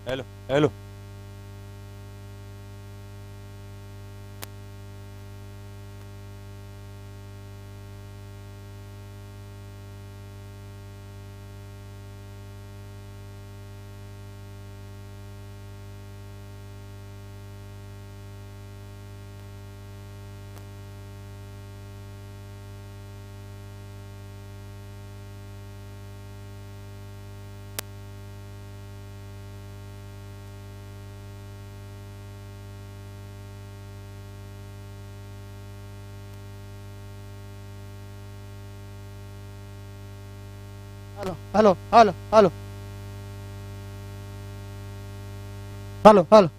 Hello hello. Hello hello hello hello hello hello.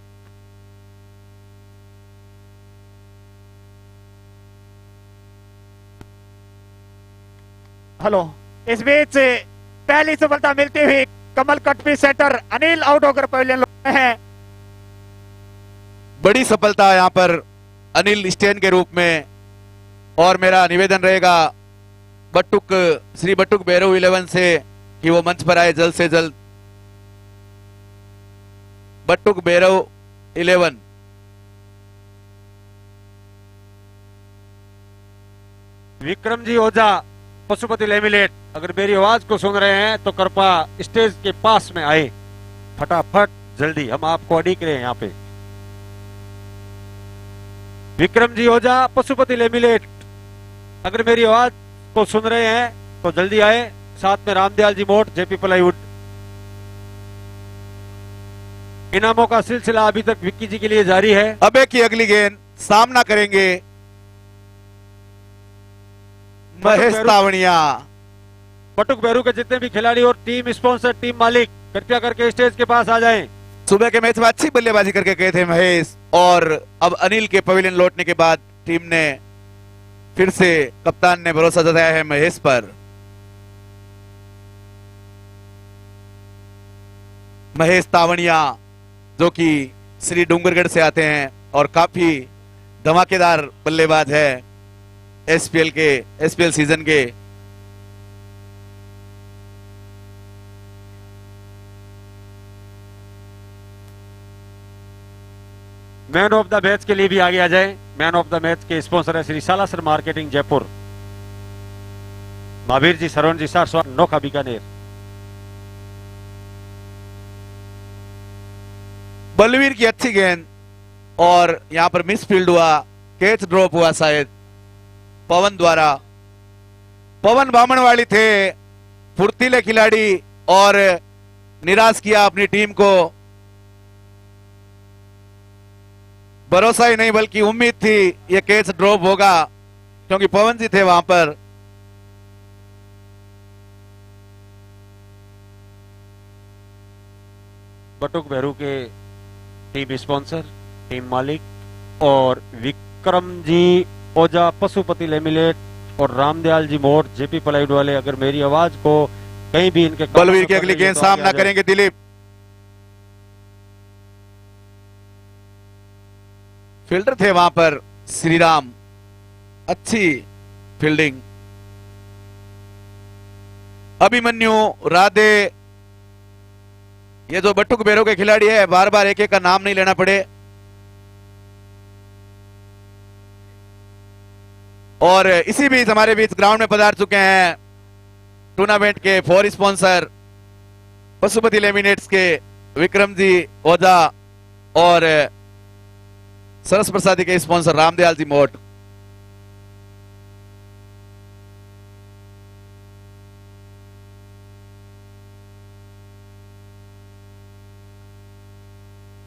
Hello. इस बीच पहली सफलता मिलती हुई कमल कटपी सेटर अनिल आउट होकर पवेलियन लौट रहे हैं। बड़ी सफलता यहां पर अनिल स्टेन के रूप में। और मेरा निवेदन रहेगा बटुक श्री बटुक भैरव 11 से कि वो मंच पर आए जल्द से जल्द। बटुक भैरव 11। विक्रम जी ओझा पशुपति लेमिनेट, अगर मेरी आवाज को सुन रहे हैं तो कृपया स्टेज के पास में आए फटाफट, जल्दी, हम आपको अड़ीक रहे हैं यहाँ पे। विक्रम जी ओझा पशुपति लेमिनेट, अगर मेरी आवाज को सुन रहे हैं तो जल्दी आए। साथ में रामदयाल जी मोट, जेपी प्लाईवुड। इनामों का सिलसिला अभी तक विक्की जी के लिए जारी है। अबे की अगली गेंद सामना करेंगे महेश तावड़िया। बटुक भैरू के जितने भी खिलाड़ी और टीम स्पॉन्सर, टीम मालिक, कृपया करके स्टेज के पास आ जाएं। सुबह के मैच में अच्छी बल्लेबाजी करके गए थे महेश, और अब अनिल के पवेलियन लौटने के बाद टीम ने फिर से, कप्तान ने भरोसा जताया है महेश पर। महेश तावड़िया जो कि श्री डूंगरगढ़ से आते हैं और काफी धमाकेदार बल्लेबाज है एसपीएल सीजन के। मैन ऑफ द मैच के लिए भी आगे आ जाए। मैन ऑफ द मैच के स्पॉन्सर है श्री सालासर मार्केटिंग जयपुर, महावीर जी, सरवण जी, सार नोखा बीकानेर। बलवीर की अच्छी गेंद और यहां पर मिस फील्ड हुआ, कैच ड्रॉप हुआ शायद पवन द्वारा। पवन बामणवाड़ी थे फुर्तीले खिलाड़ी और निराश किया अपनी टीम को। भरोसा ही नहीं बल्कि उम्मीद थी ये कैच ड्रॉप होगा, क्योंकि पवन जी थे वहां पर। बटुक भैरू के टीम स्पॉन्सर, टीम मालिक और विक्रम जी ओझा पशुपति लेमिनेट और रामदयाल जी मोट, जेपी प्लाईवुड वाले, अगर मेरी आवाज को कहीं भी इनके बलवीर की अगली गेंद सामना करेंगे दिलीप। फील्डर थे वहां पर श्रीराम, अच्छी फील्डिंग। अभिमन्यु, राधे, ये जो बटुक भैरव के खिलाड़ी है, बार बार एक एक का नाम नहीं लेना पड़े। और इसी बीच हमारे बीच ग्राउंड में पधार चुके हैं टूर्नामेंट के 4 स्पॉन्सर, पशुपति लेमिनेट्स के विक्रम जी ओझा और सरस प्रसादी के स्पॉन्सर रामदयाल जी मोट।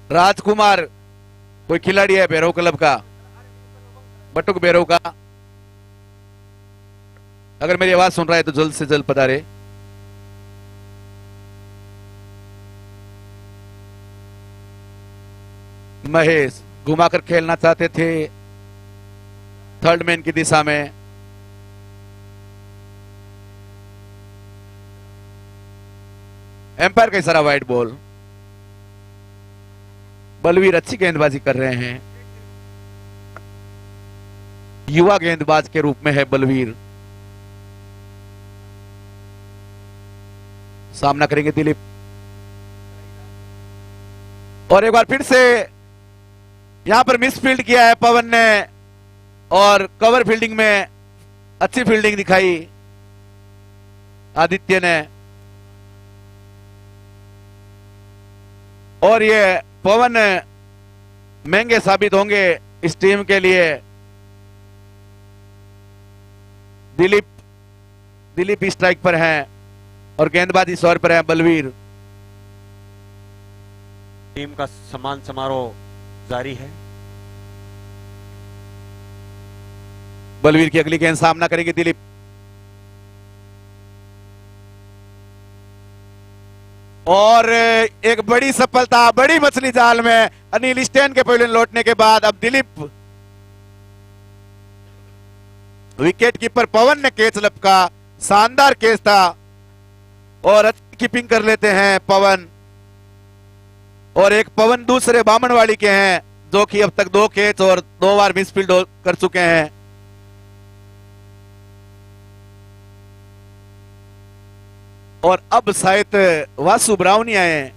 राजकुमार कोई खिलाड़ी है भैरव क्लब का, बटुक भैरव का, अगर मेरी आवाज सुन रहा है तो जल्द से जल्द पधारे। महेश घुमाकर खेलना चाहते थे थर्ड मैन की दिशा में। एम्पायर का इशारा, वाइड बॉल। बलवीर अच्छी गेंदबाजी कर रहे हैं, युवा गेंदबाज के रूप में है बलवीर। सामना करेंगे दिलीप। और एक बार फिर से यहां पर मिस फील्ड किया है पवन ने और कवर फील्डिंग में अच्छी फील्डिंग दिखाई आदित्य ने। और ये पवन महंगे साबित होंगे इस टीम के लिए। दिलीप स्ट्राइक पर हैं और गेंदबाजी शॉट पर है बलवीर। टीम का सम्मान समारोह जारी है। बलवीर की अगली गेंद सामना करेंगे दिलीप। और एक बड़ी सफलता, बड़ी मछली जाल में अनिल स्टेन के पवेलियन लौटने के बाद अब दिलीप। विकेट कीपर पवन ने कैच लपका, शानदार कैच था और अच्छी कीपिंग कर लेते हैं पवन। और एक पवन दूसरे बामणवाड़ी के हैं जो कि अब तक 2 कैच और 2 बार मिसफील्ड कर चुके हैं। और अब शायद वासु ब्राउनी आए।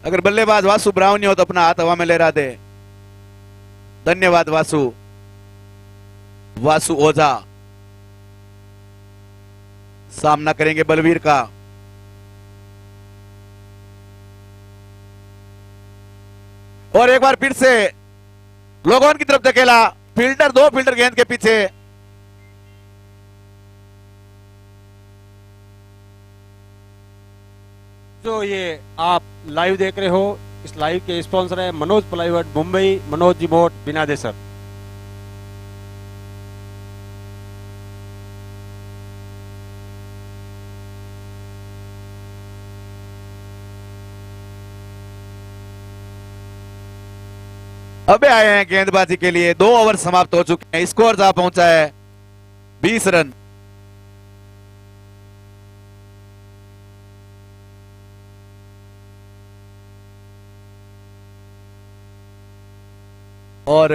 अगर बल्लेबाज वासु ब्राउनी हो तो अपना हाथ हवा में लहरा दे। धन्यवाद वासु ओझा। सामना करेंगे बलवीर का। और एक बार फिर से लोगों की तरफ धकेला, फील्डर 2 फील्डर गेंद के पीछे। जो ये आप लाइव देख रहे हो, इस लाइव के स्पॉन्सर है मनोज प्लाईवुड मुंबई, मनोज जी मोट बिनादेसर। अबे आए हैं गेंदबाजी के लिए। 2 ओवर समाप्त हो चुके हैं। स्कोर जहां पहुंचा है 20 रन। और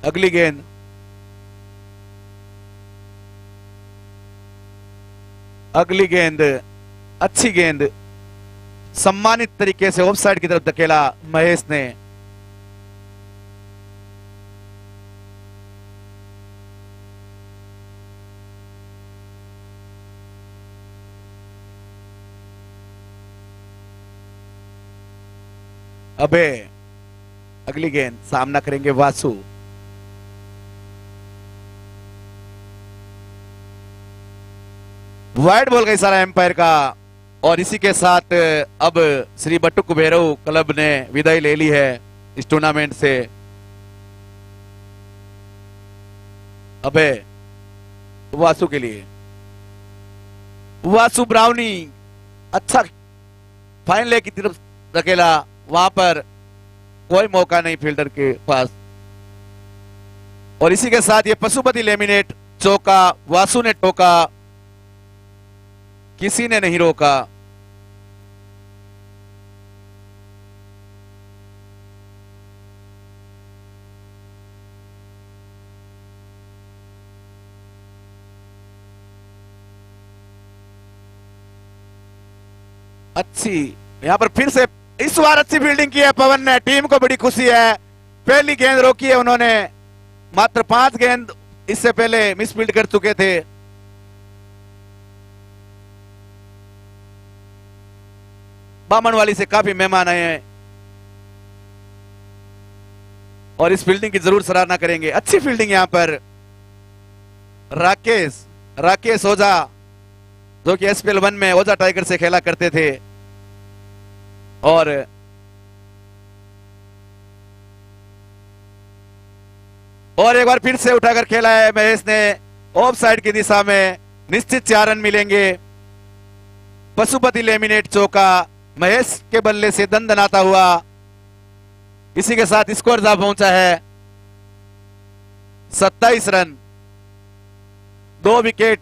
अगली गेंद अच्छी गेंद, सम्मानित तरीके से ऑफ साइड की तरफ धकेला महेश ने। अबे अगली गेंद सामना करेंगे वासु। वाइड बॉल का इशारा एम्पायर का। और इसी के साथ अब श्री बटुक भैरव क्लब ने विदाई ले ली है इस टूर्नामेंट से। अबे वासु के लिए, वासु ब्राउनी अच्छा फाइन लेग की तरफ धकेला, वहां पर कोई मौका नहीं फील्डर के पास। और इसी के साथ ये पशुपति लेमिनेट चौका, वासु ने टोका, किसी ने नहीं रोका। अच्छी यहां पर फिर से इस बार अच्छी फील्डिंग की है पवन ने। टीम को बड़ी खुशी है। पहली गेंद रोकी है उन्होंने। मात्र 5 गेंद इससे पहले मिसफील्ड कर चुके थे। बामणवाली से काफी मेहमान आए हैं और इस फील्डिंग की जरूर सराहना करेंगे। अच्छी फील्डिंग यहां पर राकेश ओझा, जो कि एसपीएल 1 में ओझा टाइगर से खेला करते थे। और एक बार फिर से उठाकर खेला है महेश ने ऑफ साइड की दिशा में। निश्चित 4 रन मिलेंगे। पशुपति लेमिनेट चौका महेश के बल्ले से दंदनाता हुआ। इसी के साथ स्कोर जहां पहुंचा है 27 रन, 2 विकेट,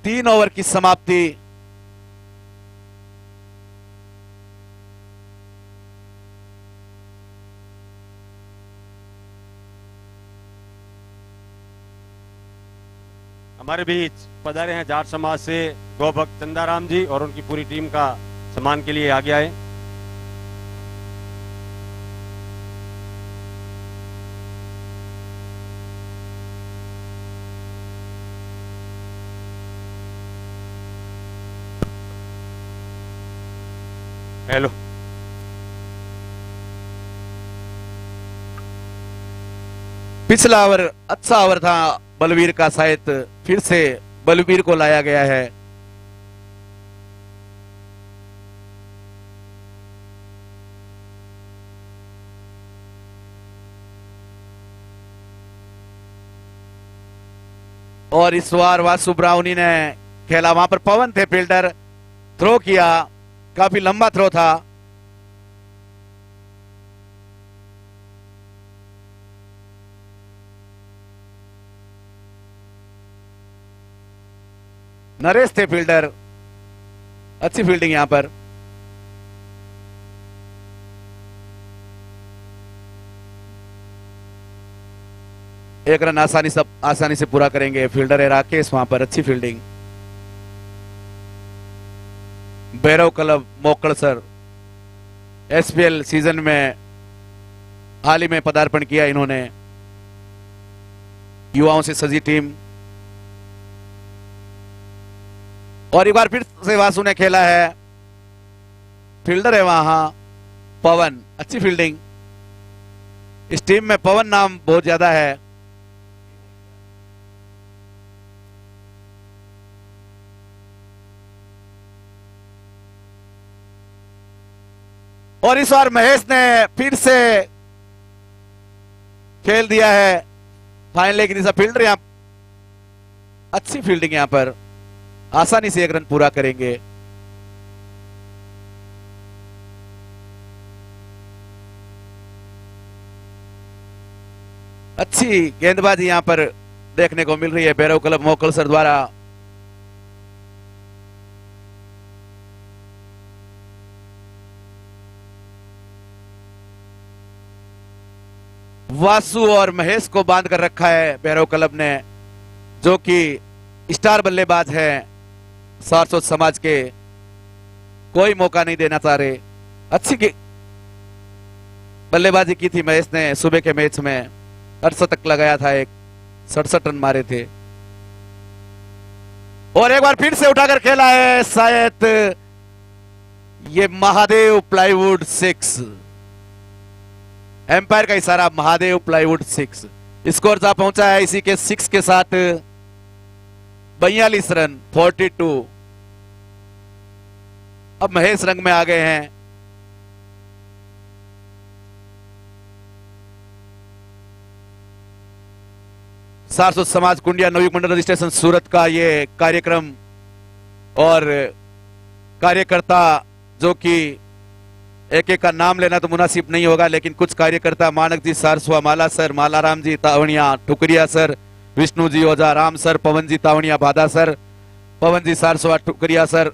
3 ओवर की समाप्ति। हमारे बीच पधारे हैं जाट समाज से गौभक्त चंदाराम जी और उनकी पूरी टीम का सम्मान के लिए आगे आए। हेलो। पिछला ओवर अच्छा ओवर था बलवीर का, शायद फिर से बलवीर को लाया गया है। और इस बार वासु ब्राउनी ने खेला, वहां पर पवन थे फील्डर, थ्रो किया, काफी लंबा थ्रो था। नरेश थे फील्डर, अच्छी फील्डिंग यहां पर। एक रन आसानी से पूरा करेंगे। फील्डर है राकेश, वहां पर अच्छी फील्डिंग। भैरव क्लब मोकल सर, एसपीएल सीजन में हाल ही में पदार्पण किया इन्होंने। युवाओं से सजी टीम। और एक बार फिर से वासु ने खेला है, फील्डर है वहां पवन, अच्छी फील्डिंग। इस टीम में पवन नाम बहुत ज्यादा है। और इस बार महेश ने फिर से खेल दिया है फाइनल, लेकिन फील्डर यहां अच्छी फील्डिंग, यहां पर आसानी से एक रन पूरा करेंगे। अच्छी गेंदबाजी यहां पर देखने को मिल रही है भैरव क्लब मोकल सर द्वारा। वासु और महेश को बांध कर रखा है भैरव क्लब ने, जो कि स्टार बल्लेबाज है सारस्वत समाज के, कोई मौका नहीं देना चाह रहे। अच्छी बल्लेबाजी की थी महेश ने सुबह के मैच में, 68 लगाया था, एक 67 रन मारे थे। और एक बार फिर से उठाकर खेला है, शायद ये महादेव प्लाईवुड 6, एम्पायर का इशारा, महादेव प्लाईवुड 6। स्कोर जा पहुंचा है इसी के 6 के साथ 42 रन, 42। अब महेश रंग में आ गए हैं। सारस्वत समाज कुंडिया नवी मंडल रजिस्ट्रेशन सूरत का ये कार्यक्रम, और कार्यकर्ता जो कि एक एक का नाम लेना तो मुनासिब नहीं होगा, लेकिन कुछ कार्यकर्ता मानक जी सारस्वा, माला सर, मालाराम जी तावणिया, ठुकरिया सर, विष्णु जी ओझा, राम सर, पवन जी तावणिया भादा सर, पवन जी सारस्वा, ठुकरिया सर,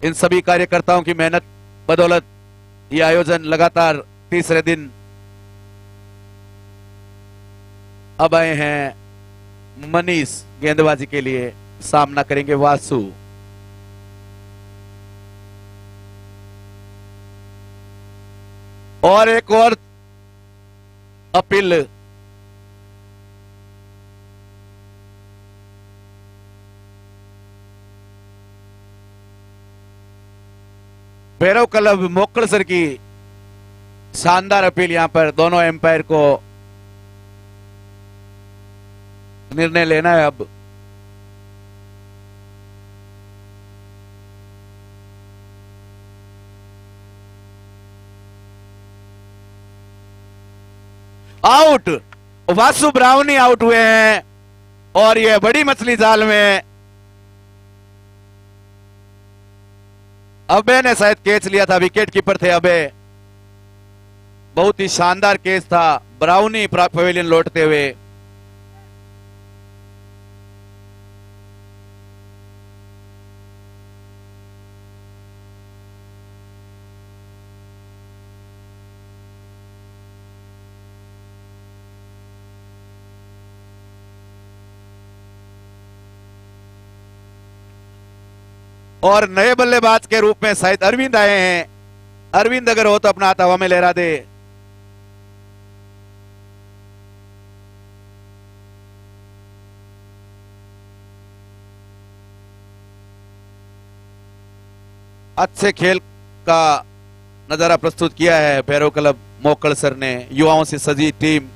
इन सभी कार्यकर्ताओं की मेहनत बदौलत ये आयोजन लगातार तीसरे दिन अब आए हैं मनीष गेंदबाजी के लिए, सामना करेंगे वासु। और एक और अपील, भैरव क्लब मोकल सर की शानदार अपील, यहां पर दोनों एम्पायर को निर्णय लेना है अब। आउट, वासु ब्राउनी आउट हुए हैं, और यह बड़ी मछली जाल में अबे ने शायद कैच लिया था, विकेट कीपर थे अबे। बहुत ही शानदार कैच था, ब्राउनी पवेलियन लौटते हुए। और नए बल्लेबाज के रूप में शायद अरविंद आए हैं। अरविंद अगर हो तो अपना हाथ हवा में लहरा दे। अच्छे खेल का नजारा प्रस्तुत किया है भैरव क्लब मोकल सर ने। युवाओं से सजी टीम,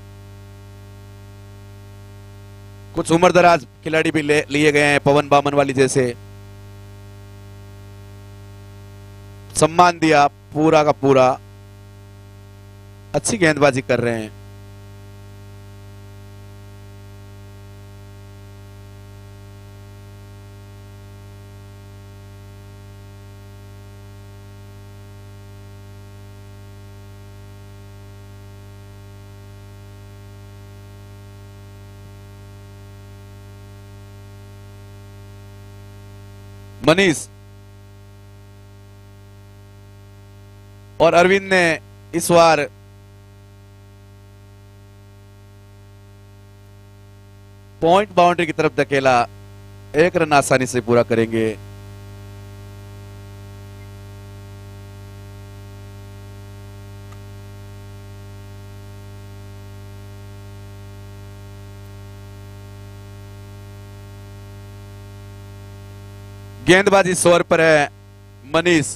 कुछ उम्रदराज खिलाड़ी भी लिए गए हैं पवन बामन वाली जैसे। सम्मान दिया पूरा का पूरा, अच्छी गेंदबाजी कर रहे हैं। मनीष और अरविंद ने इस बार पॉइंट बाउंड्री की तरफ धकेला। एक रन आसानी से पूरा करेंगे। गेंदबाजी शोर पर है मनीष,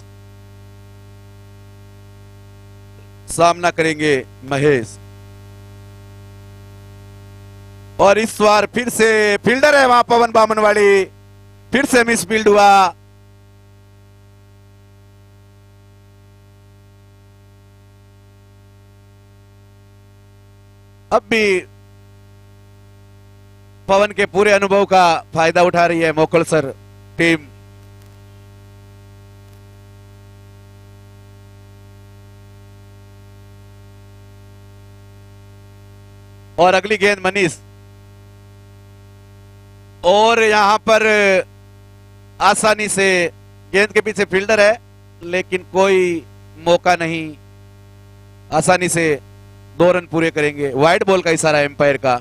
सामना करेंगे महेश। और इस बार फिर से फील्डर है वहां पवन बामन वाली, फिर से मिस फील्ड हुआ। अब भी पवन के पूरे अनुभव का फायदा उठा रही है मोकल सर टीम। और अगली गेंद मनीष, और यहां पर आसानी से गेंद के पीछे फील्डर है लेकिन कोई मौका नहीं, आसानी से 2 रन पूरे करेंगे। वाइड बॉल का इशारा एम्पायर का।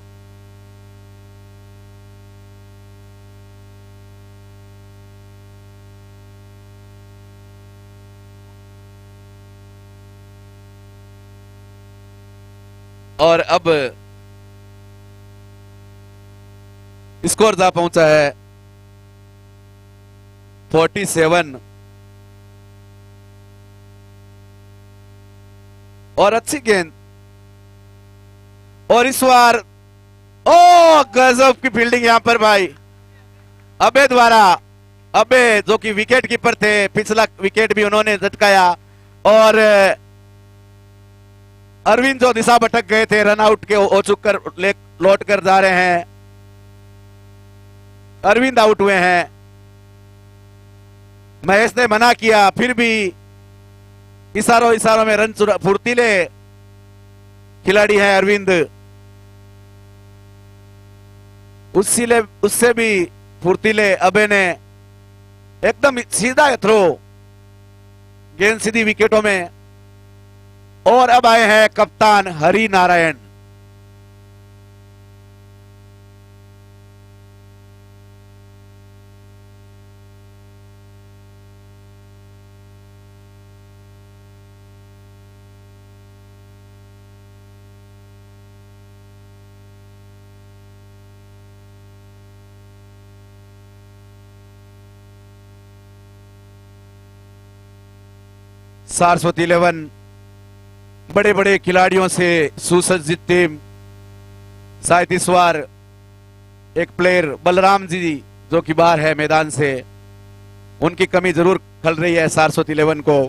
और अब स्कोर जा पहुंचा है 47। और अच्छी गेंद, और इस बार ओ गजब की फील्डिंग यहां पर भाई अबे द्वारा। अबे जो कि विकेट कीपर थे, पिछला विकेट भी उन्होंने झटकाया। और अरविंद जो दिशा भटक गए थे, रन आउट के हो चुकर लौट कर जा रहे हैं। अरविंद आउट हुए हैं। महेश ने मना किया, फिर भी इशारों में रन फुर्तीले खिलाड़ी हैं अरविंद। उससे भी फुर्तीले अबे ने एकदम सीधा थ्रो, गेंद सीधी विकेटों में। और अब आए हैं कप्तान हरि नारायण। सारस्वती 11 बड़े बड़े खिलाड़ियों से सुसज्जित टीम। शायद इस बार एक प्लेयर बलराम जी जो कि बाहर है मैदान से, उनकी कमी जरूर खल रही है सारस्वती 11 को।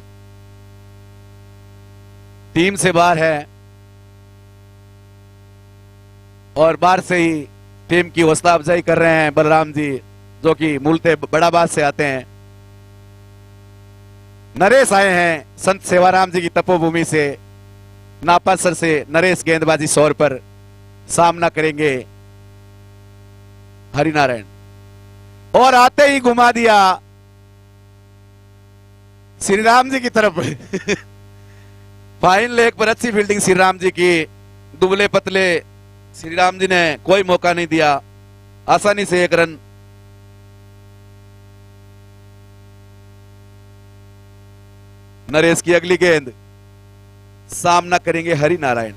टीम से बाहर है और बाहर से ही टीम की हौसला अफजाई कर रहे हैं बलराम जी, जो कि मूलतः बड़ाबाद से आते हैं। नरेश आए हैं संत सेवाराम जी की तपोभूमि से। नापासर से नरेश गेंदबाजी शोर पर सामना करेंगे हरिनारायण। और आते ही घुमा दिया श्री राम जी की तरफ। फाइन लेग पर अच्छी फील्डिंग श्री राम जी की। दुबले पतले श्री राम जी ने कोई मौका नहीं दिया, आसानी से 1 रन। नरेश की अगली गेंद, सामना करेंगे हरिनारायण।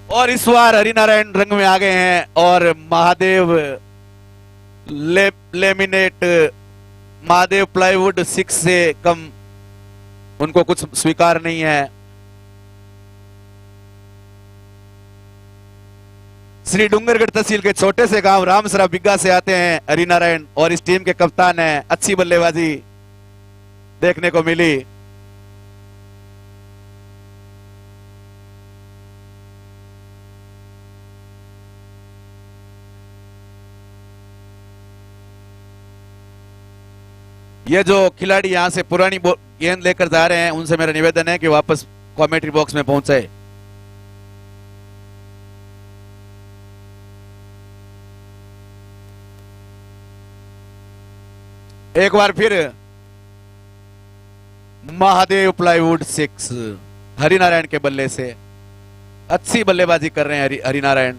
और इस बार हरिनारायण रंग में आ गए हैं और महादेव लेमिनेट, महादेव प्लाईवुड 6 से कम उनको कुछ स्वीकार नहीं है। श्री डूंगरगढ़ तहसील के छोटे से गांव रामसरा बिग्गा से आते हैं हरिनारायण और इस टीम के कप्तान हैं। अच्छी बल्लेबाजी देखने को मिली। ये जो खिलाड़ी यहां से पुरानी गेंद लेकर जा रहे हैं उनसे मेरा निवेदन है कि वापस कमेंट्री बॉक्स में पहुंचे। एक बार फिर महादेव प्लाईवुड 6 हरिनारायण के बल्ले से अच्छी बल्लेबाजी कर रहे हैं हरिनारायण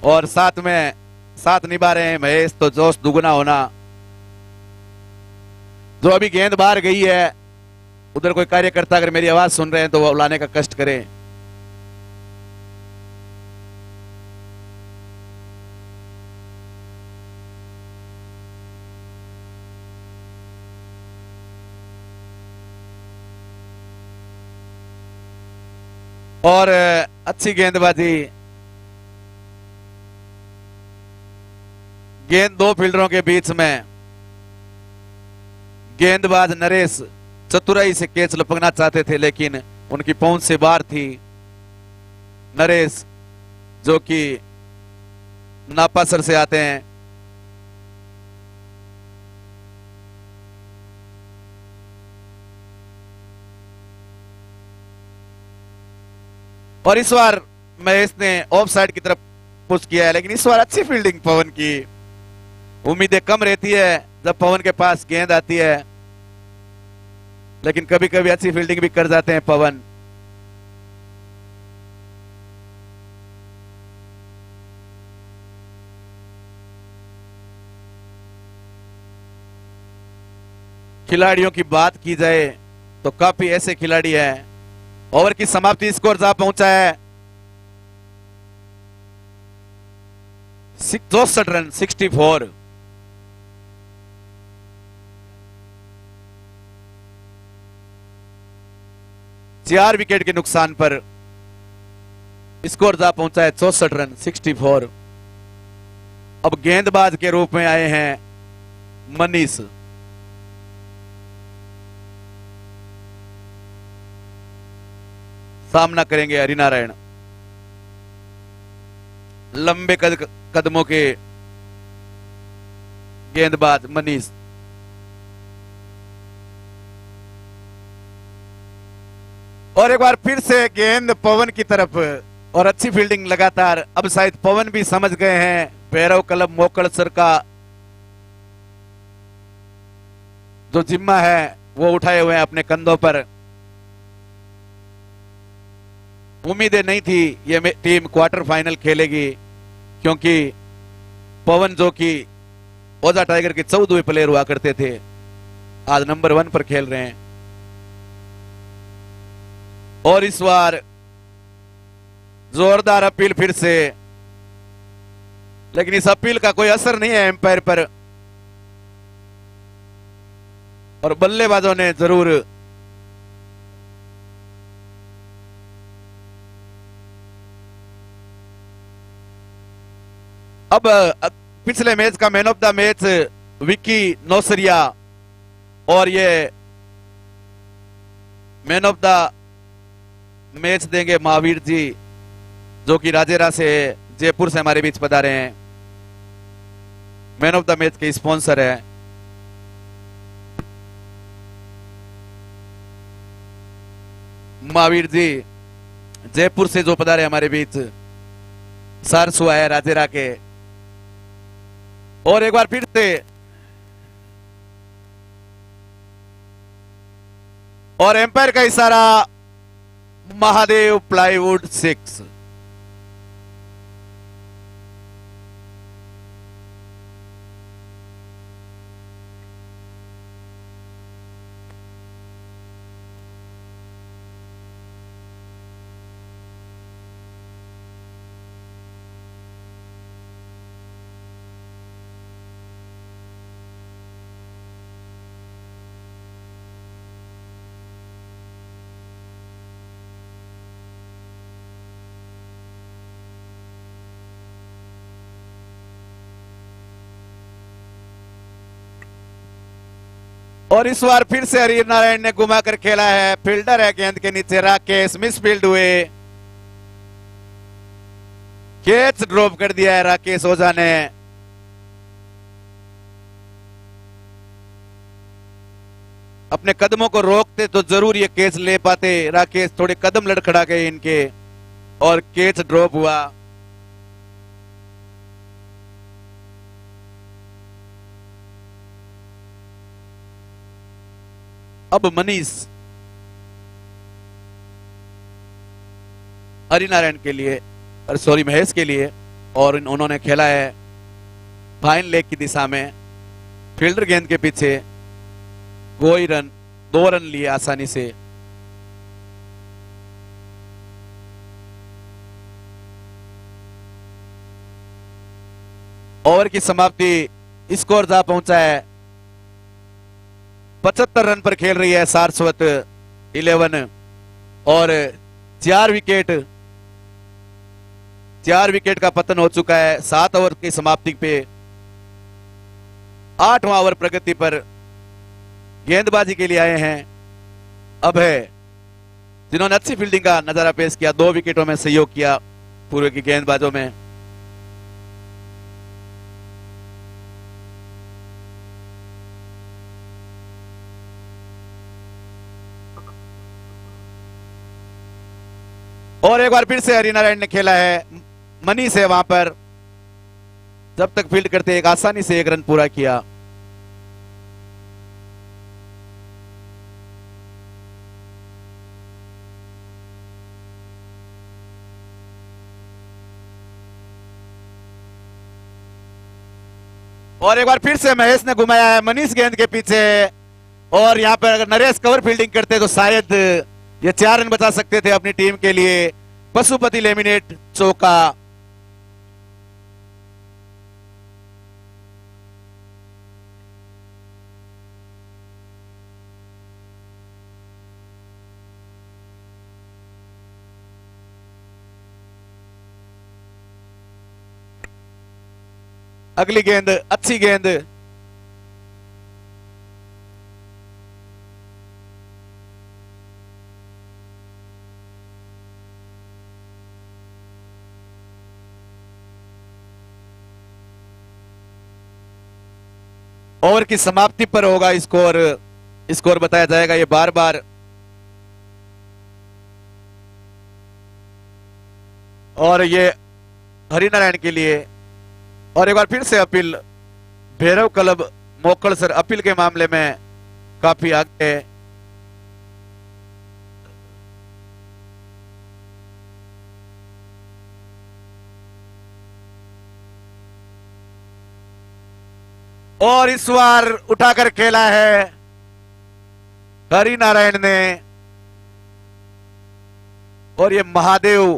और साथ निभा रहे हैं महेश। तो जोश दुगुना होना। जो अभी गेंद बाहर गई है उधर कोई कार्यकर्ता अगर मेरी आवाज सुन रहे हैं तो वो लाने का कष्ट करें। और अच्छी गेंदबाजी, गेंद दो फील्डरों के बीच में। गेंदबाज नरेश चतुराई से कैच लपकना चाहते थे लेकिन उनकी पहुंच से बाहर थी। नरेश जो कि नापासर से आते हैं। और इस बार महेश ने ऑफ साइड की तरफ पुश किया है लेकिन इस बार अच्छी फील्डिंग पवन की। उम्मीदें कम रहती है जब पवन के पास गेंद आती है लेकिन कभी कभी अच्छी फील्डिंग भी कर जाते हैं पवन। खिलाड़ियों की बात की जाए तो काफी ऐसे खिलाड़ी हैं। ओवर की समाप्ति, स्कोर जा पहुंचा है 64 रन 64। चार विकेट के नुकसान पर स्कोर जा पहुंचा है 64 रन 64। अब गेंदबाज के रूप में आए हैं मनीष। सामना करेंगे हरिनारायण। लंबे कदमों के गेंदबाज मनीष। और एक बार फिर से गेंद पवन की तरफ और अच्छी फील्डिंग लगातार। अब शायद पवन भी समझ गए हैं भैरव क्लब मोकड़ सर का जो जिम्मा है वो उठाए हुए हैं अपने कंधों पर। उम्मीदें नहीं थी ये टीम क्वार्टर फाइनल खेलेगी क्योंकि पवन जो कि ओजा टाइगर के 14वें प्लेयर हुआ करते थे आज नंबर 1 पर खेल रहे हैं। और इस बार जोरदार अपील फिर से, लेकिन इस अपील का कोई असर नहीं है एम्पायर पर और बल्लेबाजों ने जरूर अब पिछले मैच का man of the match Vicky Nausariya और ये मैन ऑफ द मैच देंगे महावीर जी जो कि राजेरा से जयपुर से हमारे बीच पधारे हैं। मैन ऑफ द मैच के स्पॉन्सर है। महावीर जी जयपुर से जो पधारे हमारे बीच, सारसुआ है राजेरा के। और एक बार फिर से और एम्पायर का इशारा महादेव प्लाईवुड 6। और इस बार फिर से हरि नारायण ने घुमाकर खेला है, फील्डर है गेंद के नीचे राकेश, मिस फील्ड हुए, कैच ड्रॉप कर दिया है राकेश ओझा ने। अपने कदमों को रोकते तो जरूर ये कैच ले पाते, राकेश थोड़े कदम लड़खड़ा गए इनके और कैच ड्रॉप हुआ। अब मनीष हरिनारायण के लिए, सॉरी महेश के लिए, और उन्होंने खेला है फाइन लेग की दिशा में, फील्डर गेंद के पीछे, कोई रन, 2 रन लिए आसानी से। ओवर की समाप्ति, स्कोर जा पहुंचा है 75 रन पर खेल रही है सारस्वत 11 और 4 विकेट का पतन हो चुका है 7 ओवर की समाप्ति पे। 8वां ओवर प्रगति पर गेंदबाजी के लिए आए हैं अभय, जिन्होंने अच्छी फील्डिंग का नजारा पेश किया, 2 विकेटों में सहयोग किया पूर्व की गेंदबाजों में। और एक बार फिर से हरिनारायण ने खेला है, मनी से वहां पर जब तक फील्ड करते एक आसानी से 1 रन पूरा किया। और एक बार फिर से महेश ने घुमाया है मनीष गेंद के पीछे, और यहां पर अगर नरेश कवर फील्डिंग करते तो शायद ये 4 रन बचा सकते थे अपनी टीम के लिए। पशुपति लेमिनेट चौका। अगली गेंद, अच्छी गेंद, ओवर की समाप्ति पर होगा स्कोर बताया जाएगा ये बार बार। और ये हरिनारायण के लिए, और एक बार फिर से अपील, भैरव क्लब मोकल सर अपील के मामले में काफी आगे है। और इस बार उठाकर खेला है हरिनारायण ने, और ये महादेव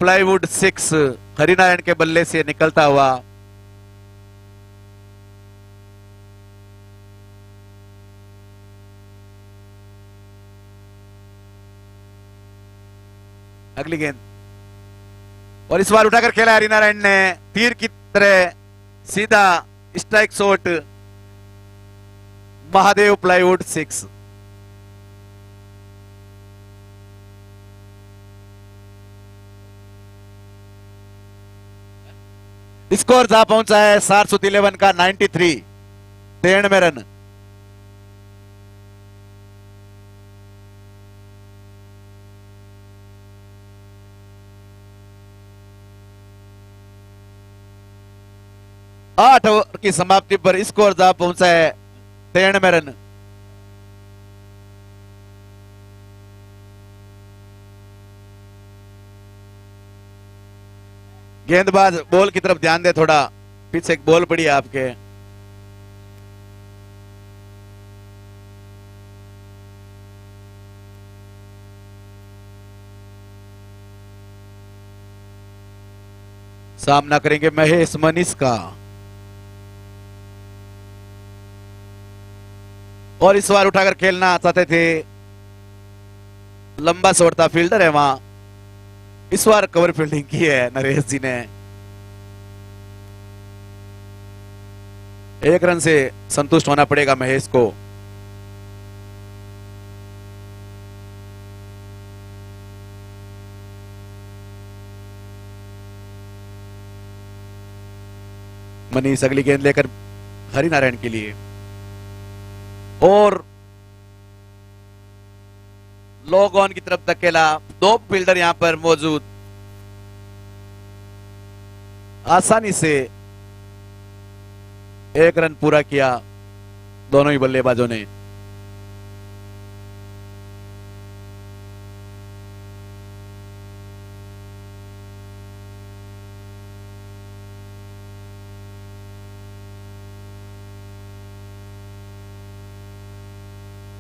प्लाईवुड 6 हरिनारायण के बल्ले से निकलता हुआ। अगली गेंद, और इस बार उठाकर खेला हरिनारायण ने, तीर की तरह सीधा strike shot, Mahadev plywood 6। Score जहां पहुंचा है सारस्वत 11 का 93, 93 रन। आठ ओवर की समाप्ति पर स्कोर जहां पहुंचा है 93 रन। गेंदबाज बॉल की तरफ ध्यान दे, थोड़ा पीछे एक बॉल पड़ी है आपके। सामना करेंगे महेश मनीष का, और इस बार उठाकर खेलना चाहते थे, लंबा छोड़ता फील्डर है वहां, इस बार कवर फील्डिंग की है नरेश जी ने। 1 रन से संतुष्ट होना पड़ेगा महेश को। मनीष अगली गेंद लेकर हरिनारायण के लिए, और लॉग ऑन की तरफ धकेला। 2 फील्डर यहां पर मौजूद, आसानी से 1 रन पूरा किया दोनों ही बल्लेबाजों ने।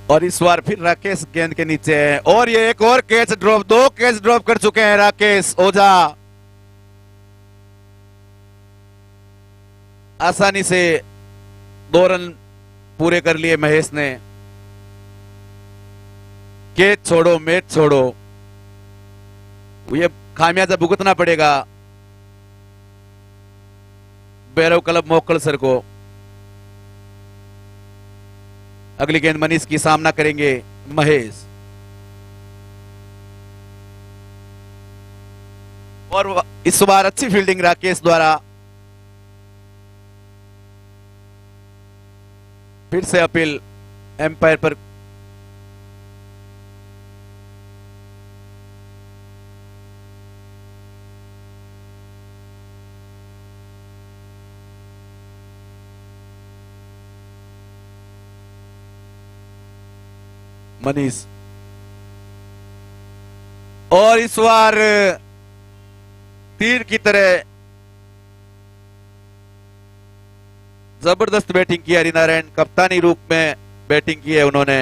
और इस बार फिर राकेश गेंद के नीचे है, और ये एक और कैच ड्रॉप, 2 कैच ड्रॉप कर चुके हैं राकेश ओझा। आसानी से 2 रन पूरे कर लिए महेश ने। कैच छोड़ो मैच छोड़ो, ये खामियाजा भुगतना पड़ेगा भैरव क्लब मोकल सर को। अगली गेंद मनीष की सामना करेंगे महेश, और इस बार अच्छी फील्डिंग राकेश द्वारा। फिर से अपील एम्पायर पर। मनीष, और इस बार तीर की तरह जबरदस्त बैटिंग की हरिनारायण, कप्तानी रूप में बैटिंग की है उन्होंने।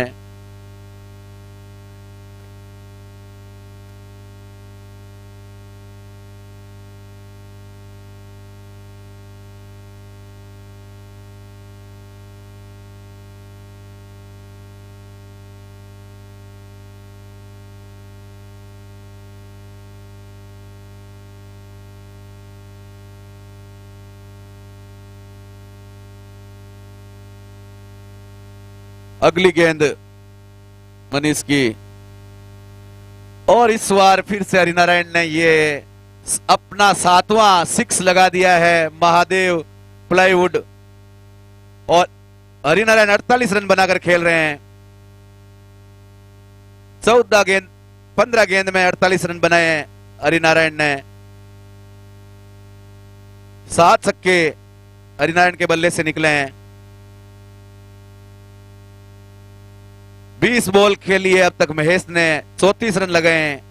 अगली गेंद मनीष की, और इस बार फिर से हरिनारायण ने ये अपना 7वां 6 लगा दिया है महादेव प्लाईवुड, और हरिनारायण 48 रन बनाकर खेल रहे हैं। 15 गेंद में 48 रन बनाए हैं हरिनारायण ने। 7 छक्के हरिनारायण के बल्ले से निकले हैं। 20 बॉल खेली है अब तक महेश ने, 34 रन लगाए हैं।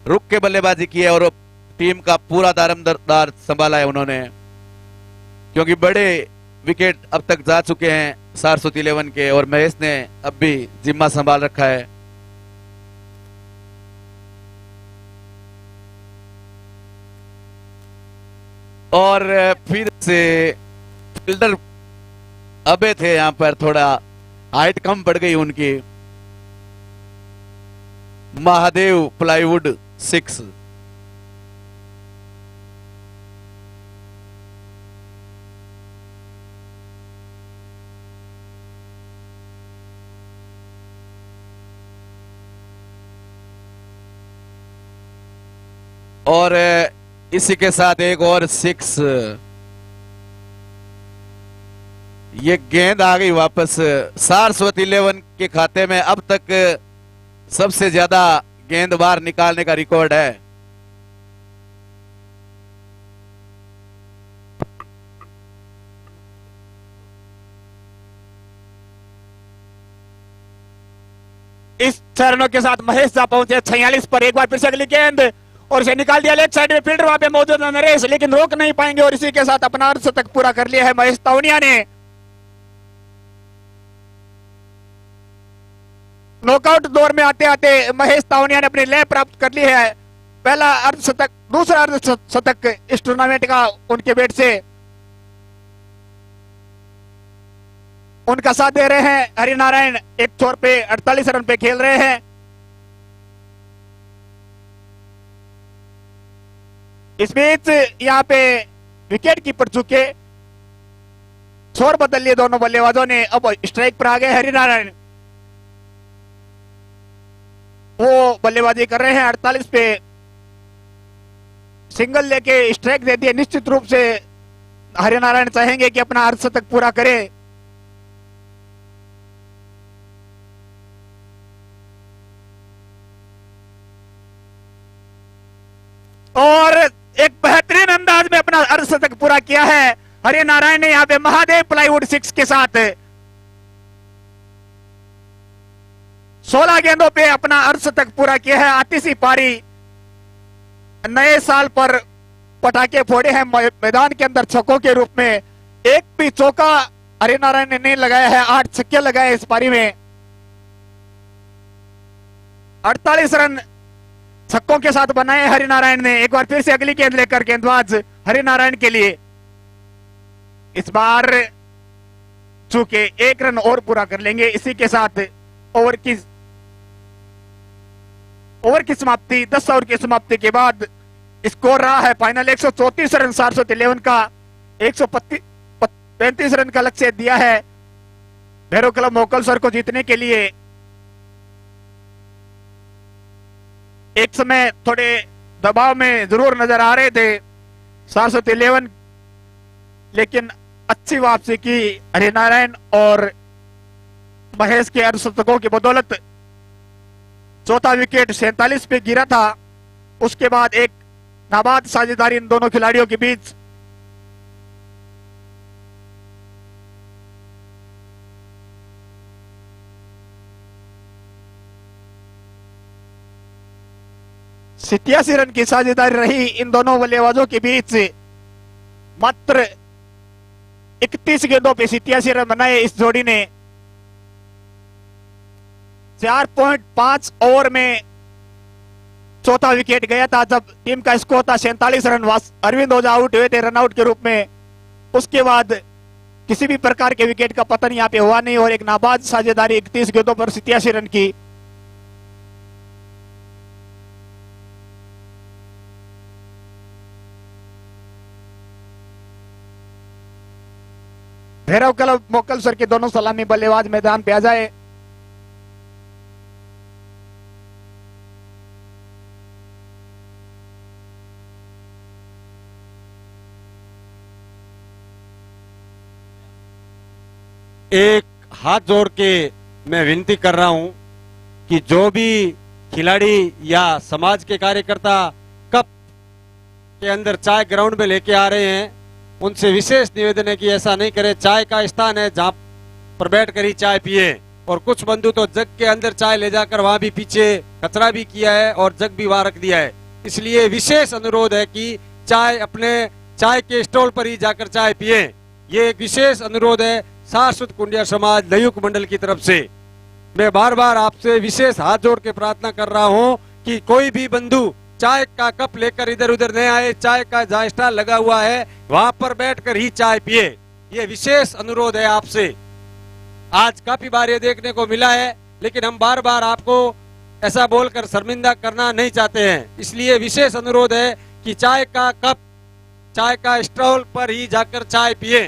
रुक के बल्लेबाजी की है और टीम का पूरा दारमदार संभाला है उन्होंने, क्योंकि बड़े विकेट अब तक जा चुके हैं सारस्वत 11 के, और महेश ने अब भी जिम्मा संभाल रखा है। और फिर से फील्डर अबे थे यहां पर, थोड़ा हाइट कम पड़ गई उनकी। महादेव प्लाईवुड 6। और इसी के साथ एक और 6। ये गेंद आ गई वापस सारस्वत 11 के खाते में। अब तक सबसे ज्यादा गेंद बाहर निकालने का रिकॉर्ड है। इस चरणों के साथ महेश जा पहुंचे 46 पर। एक बार फिर से अगली गेंद, और इसे निकाल दिया लेग साइड में। फील्डर वहां पे मौजूद है नरेश, लेकिन रोक नहीं पाएंगे, और इसी के साथ अपना अर्धशतक पूरा कर लिया है महेश तावनिया ने। नॉकआउट दौर में आते आते महेश तावनिया ने अपनी लय प्राप्त कर ली है। पहला अर्धशतक, दूसरा अर्धशतक इस टूर्नामेंट का उनके बैट से। उनका साथ दे रहे हैं हरिनारायण, एक छोर पे 48 रन पे खेल रहे हैं। इस बीच यहां पे विकेट कीपर चुके, छोर बदल लिए दोनों बल्लेबाजों ने। अब स्ट्राइक पर आ गए हरिनारायण, वो बल्लेबाजी कर रहे हैं 48 पे। सिंगल लेके स्ट्राइक दे दिए। निश्चित रूप से हरिनारायण चाहेंगे कि अपना अर्धशतक पूरा करे। और एक बेहतरीन अंदाज में अपना अर्धशतक पूरा किया है हरिनारायण ने यहाँ पे महादेव प्लाईवुड 6 के साथ 16 गेंदों पे अपना अर्धशतक पूरा किया है। आतिशी पारी नए साल पर पटाखे फोड़े हैं मैदान के अंदर छक्कों के रूप में। एक भी चौका हरिनारायण ने नहीं लगाया है, 8 छक्के लगाए इस पारी में। 48 रन छक्कों के साथ बनाए हरिनारायण ने। एक बार फिर से अगली गेंद लेकर गेंदबाज हरिनारायण के लिए। इस बार चूंकि 1 रन और पूरा कर लेंगे, इसी के साथ ओवर की समाप्ति 10 ओवर की समाप्ति के बाद स्कोर रहा है फाइनल 134 रन 753 का। 135 रन का लक्ष्य दिया है भैरव क्लब मोकलसर को जीतने के लिए। एक समय थोड़े दबाव में जरूर नजर आ रहे थे 753, लेकिन अच्छी वापसी की हरिनारायण और महेश के अर्धशतकों की बदौलत। चौथा विकेट 47 पे गिरा था, उसके बाद एक नाबाद साझेदारी इन दोनों खिलाड़ियों के बीच। सत्तासी रन की साझेदारी रही इन दोनों बल्लेबाजों के बीच। मात्र 31 गेंदों पे 87 रन बनाए इस जोड़ी ने। 4.5 ओवर में चौथा विकेट गया था जब टीम का स्कोर था 47 रन। अरविंद ओझा आउट हुए थे रनआउट के रूप में। उसके बाद किसी भी प्रकार के विकेट का पतन यहाँ पे हुआ नहीं और एक नाबाद साझेदारी 31 गेंदों पर 87 रन की। भैरव क्लब मोकलसर के दोनों सलामी बल्लेबाज मैदान पे आ जाए। एक हाथ जोड़ के मैं विनती कर रहा हूं कि जो भी खिलाड़ी या समाज के कार्यकर्ता कप के अंदर चाय ग्राउंड में लेके आ रहे हैं, उनसे विशेष निवेदन है कि ऐसा नहीं करें। चाय का स्थान है जहां पर बैठ कर ही चाय पिए। और कुछ बंधु तो जग के अंदर चाय ले जाकर वहां भी पीछे कचरा भी किया है और जग भी वहां रख दिया है। इसलिए विशेष अनुरोध है कि चाय अपने चाय के स्टॉल पर ही जाकर चाय पिए। ये एक विशेष अनुरोध है सारस्वत कुंडिया समाज लयुक मंडल की तरफ से। मैं बार बार आपसे विशेष हाथ जोड़ के प्रार्थना कर रहा हूं कि कोई भी बंधु चाय का कप लेकर इधर उधर नहीं आए। चाय का जहां स्टॉल लगा हुआ है वहां पर बैठकर ही चाय पिए। ये विशेष अनुरोध है आपसे। आज काफी बार ये देखने को मिला है, लेकिन हम बार बार आपको ऐसा बोलकर शर्मिंदा करना नहीं चाहते हैं। इसलिए विशेष अनुरोध है कि चाय का कप चाय का स्टॉल पर ही जाकर चाय पिए।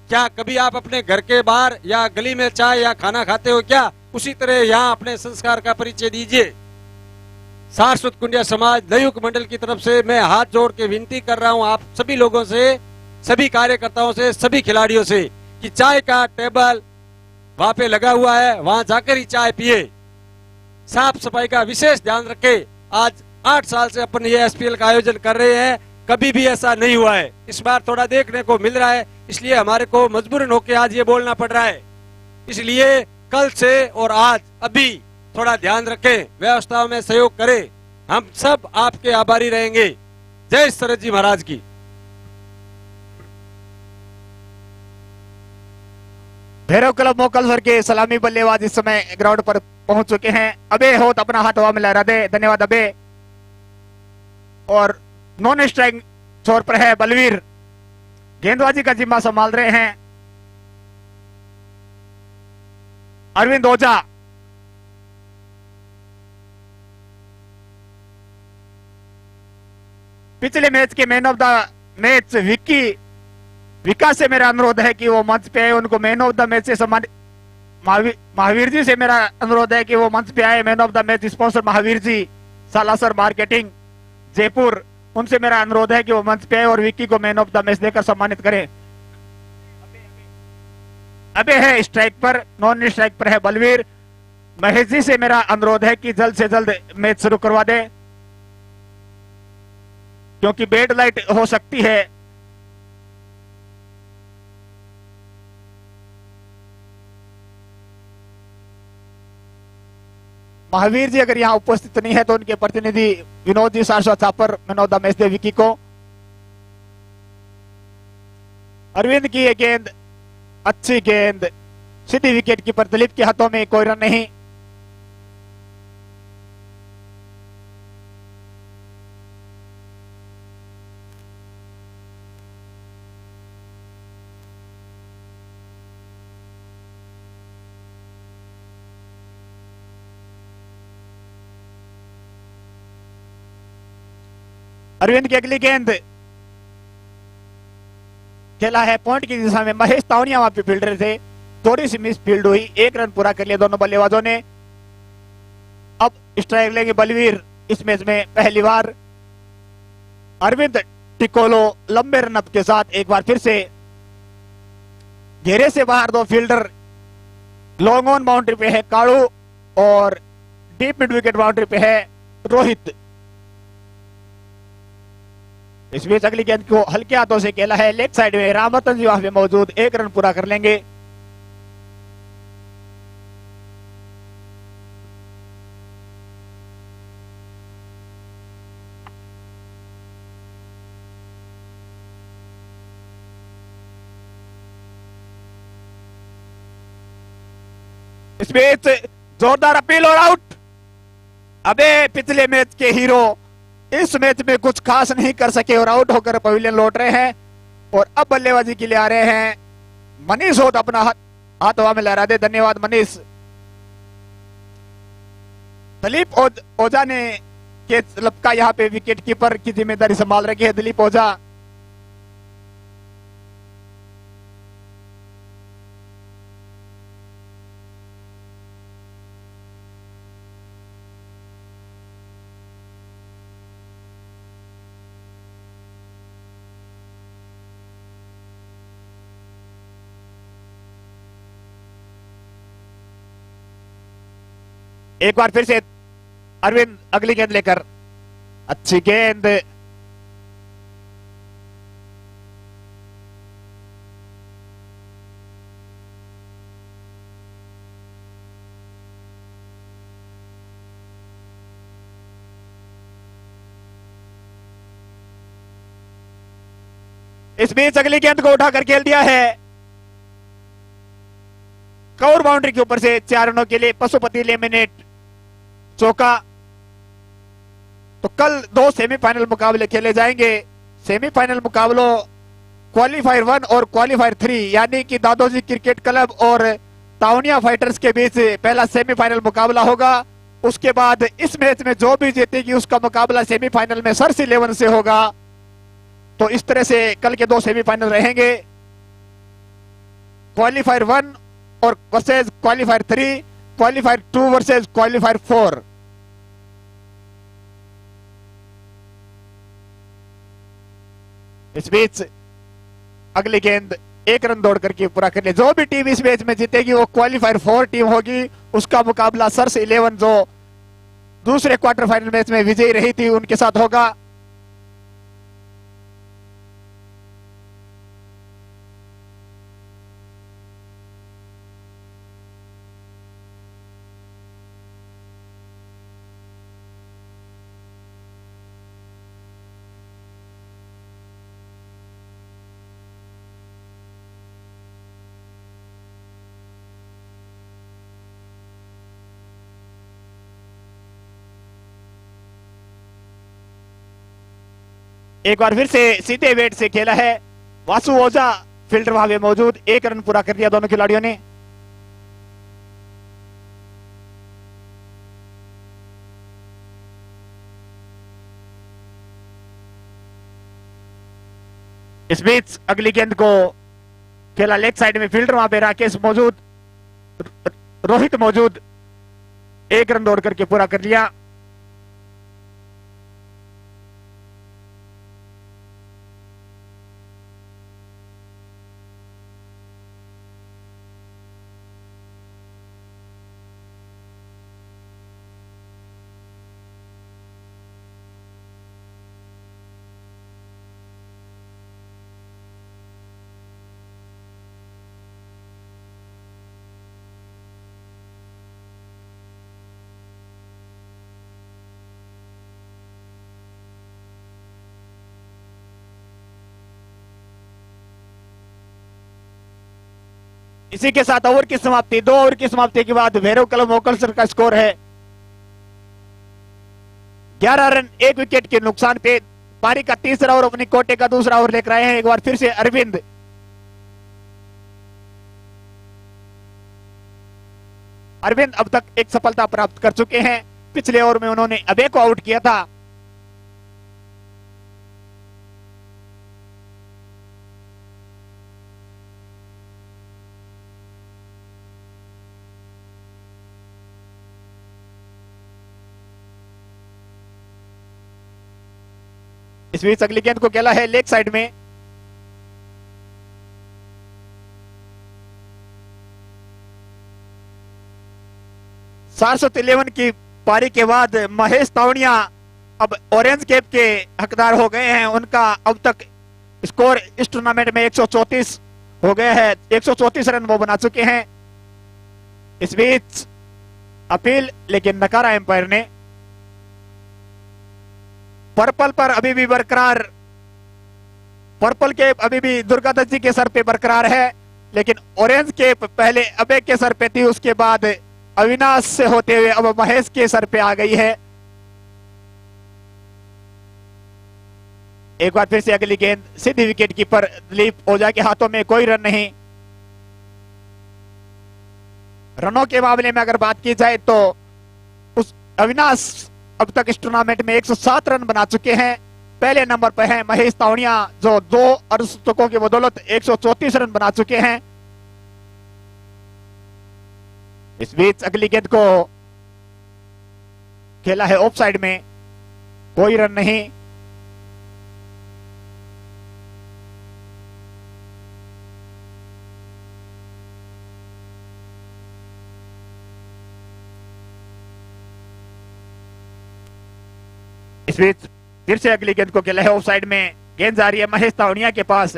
क्या कभी आप अपने घर के बाहर या गली में चाय या खाना खाते हो क्या? उसी तरह यहाँ अपने संस्कार का परिचय दीजिए। सारस्वत कुंडिया समाज लयुक मंडल की तरफ से मैं हाथ जोड़ के विनती कर रहा हूँ आप सभी लोगों से, सभी कार्यकर्ताओं से, सभी खिलाड़ियों से कि चाय का टेबल वहां पे लगा हुआ है, वहां जाकर ही चाय पिए। साफ सफाई का विशेष ध्यान रखें। आज 8 साल से अपन ये एसपीएल का आयोजन कर रहे हैं, कभी भी ऐसा नहीं हुआ है। इस बार थोड़ा देखने को मिल रहा है, इसलिए हमारे को मजबूरन होकर आज ये बोलना पड़ रहा है। इसलिए कल से और आज अभी थोड़ा ध्यान रखें, व्यवस्थाओं में सहयोग करें। हम सब आपके आभारी रहेंगे। जय शरद जी महाराज की। भैरव क्लब मोकलसर के सलामी बल्लेबाज इस समय ग्राउंड पर पहुंच चुके हैं। अबे होत अपना हाथ हवा में लहरा दे। धन्यवाद अबे। और नॉन स्ट्राइक छोर पर है बलवीर, गेंदबाजी का जिम्मा संभाल रहे हैं अरविंद ओझा। पिछले मैच के मैन ऑफ द मैच विकास से मेरा अनुरोध है कि वो मंच पे आए। उनको मैन ऑफ द मैच से सम्मानित महावीर जी से मेरा अनुरोध है कि वो मंच पे आए। Man of the match sponsor Mahavir ji, Salasar marketing Jaipur. उनसे मेरा अनुरोध है कि वो मंच पे आए और विक्की को मैन ऑफ द मैच देकर सम्मानित करें। अबे है स्ट्राइक पर, नॉन स्ट्राइक पर है बलवीर। महेश जी से मेरा अनुरोध है कि जल्द से जल्द मैच शुरू करवा दें, क्योंकि बेड लाइट हो सकती है। महावीर जी अगर यहाँ उपस्थित नहीं है तो उनके प्रतिनिधि विनोद जी सारस्वत चापर मैन ऑफ द मैच दे विकी को। अरविंद की ये गेंद, अच्छी गेंद, सीधी विकेट कीपर दिलीप के हाथों में, कोई रन नहीं। अरविंद की अगली गेंद खेला है पॉइंट की दिशा में। महेश तावनिया वहां पे फील्डर थे, थोड़ी सी मिस फील्ड हुई, एक रन पूरा कर लिया दोनों बल्लेबाजों ने। अब स्ट्राइक लेंगे बलवीर इस मैच में पहली बार। अरविंद टिकोलो लंबे रनअप के साथ एक बार फिर से घेरे से बाहर, दो फील्डर लॉन्ग ऑन बाउंड्री पे है काड़ू और डीप मिड विकेट बाउंड्री पे है रोहित। इस बीच अगली गेंद को हल्के हाथों से खेला है लेग साइड में, रामरतन जी वहां पे मौजूद, एक रन पूरा कर लेंगे। इस बीच जोरदार अपील और आउट। अबे पिछले मैच के हीरो इस मैच में कुछ खास नहीं कर सके और आउट होकर पवेलियन लौट रहे हैं और अब बल्लेबाजी के लिए आ रहे हैं मनीष होत। अपना हाथ हवा में लहरा दे, धन्यवाद मनीष। दिलीप ओझा ने के लपका यहाँ पे विकेट कीपर की जिम्मेदारी संभाल रखी है। दिलीप ओझा एक बार फिर से अरविंद अगली गेंद लेकर, अच्छी गेंद, इस बीच अगली गेंद को उठाकर खेल दिया है कवर बाउंड्री के ऊपर से 4 रनों के लिए पशुपति लेमिनेट चौका। तो कल 2 सेमीफाइनल मुकाबले खेले जाएंगे। सेमीफाइनल मुकाबलों क्वालीफायर 1 और क्वालीफायर 3 यानी कि दादोजी क्रिकेट क्लब और तावनिया फाइटर्स के बीच पहला सेमीफाइनल मुकाबला होगा। उसके बाद इस मैच में जो भी जीतेगी उसका मुकाबला सेमीफाइनल में सर्स 11 से होगा। तो इस तरह से कल के 2 सेमीफाइनल रहेंगे, क्वालीफायर 1 और versus qualifier 3, qualifier 2 versus qualifier 4। इस बीच अगली गेंद, एक रन दौड़ करके पूरा कर ले। जो भी टीम इस मैच में जीतेगी वो क्वालीफायर 4 टीम होगी, उसका मुकाबला सर्स 11 जो दूसरे क्वार्टर फाइनल मैच में विजयी रही थी उनके साथ होगा। एक बार फिर से सीधे बैट से खेला है वासु ओझा, फील्डर वहां पे मौजूद, एक रन पूरा कर दिया दोनों खिलाड़ियों ने। इस बीच अगली गेंद को खेला लेग साइड में, फील्डर वहां पे राकेश मौजूद, रोहित मौजूद, एक रन दौड़ करके पूरा कर लिया। इसी के साथ ओवर की समाप्ति, 2 ओवर की समाप्ति के बाद भैरव क्लब मोकलसर का स्कोर है 11 रन 1 विकेट के नुकसान पे। पारी का तीसरा ओवर अपनी कोटे का दूसरा ओवर लेकर आए हैं एक बार फिर से अरविंद। अरविंद अब तक एक सफलता प्राप्त कर चुके हैं। पिछले ओवर में उन्होंने अबे को आउट किया था। इस बीच अगली गेंद को खेला है लेग साइड में। सारस्वत 11 की पारी के बाद महेश तावड़िया अब ऑरेंज कैप के हकदार हो गए हैं। उनका अब तक स्कोर इस टूर्नामेंट में 134 हो गया है। 134 रन वो बना चुके हैं। इस बीच अपील लेकिन नकारा एम्पायर ने। पर्पल पर अभी भी बरकरार, पर्पल केप अभी भी दुर्गादत्त जी के सर पे बरकरार है, लेकिन ऑरेंज केप पहले अबे के सर पे थी, उसके बाद अविनाश से होते हुए अब महेश के सर पे आ गई है। एक बार फिर से अगली गेंद सीधी विकेट कीपर दिलीप ओझा के हाथों में, कोई रन नहीं। रनों के मामले में अगर बात की जाए तो उस अविनाश अब तक इस टूर्नामेंट में 107 रन बना चुके हैं। पहले नंबर पर है महेश तावड़िया जो 2 अर्धशतकों की बदौलत 134 रन बना चुके हैं। इस बीच अगली गेंद को खेला है ऑफ साइड में, कोई रन नहीं। इस बीच फिर से अगली गेंद को खेला है ऑफ साइड में। गेंद जा रही है महेश तावड़िया के पास।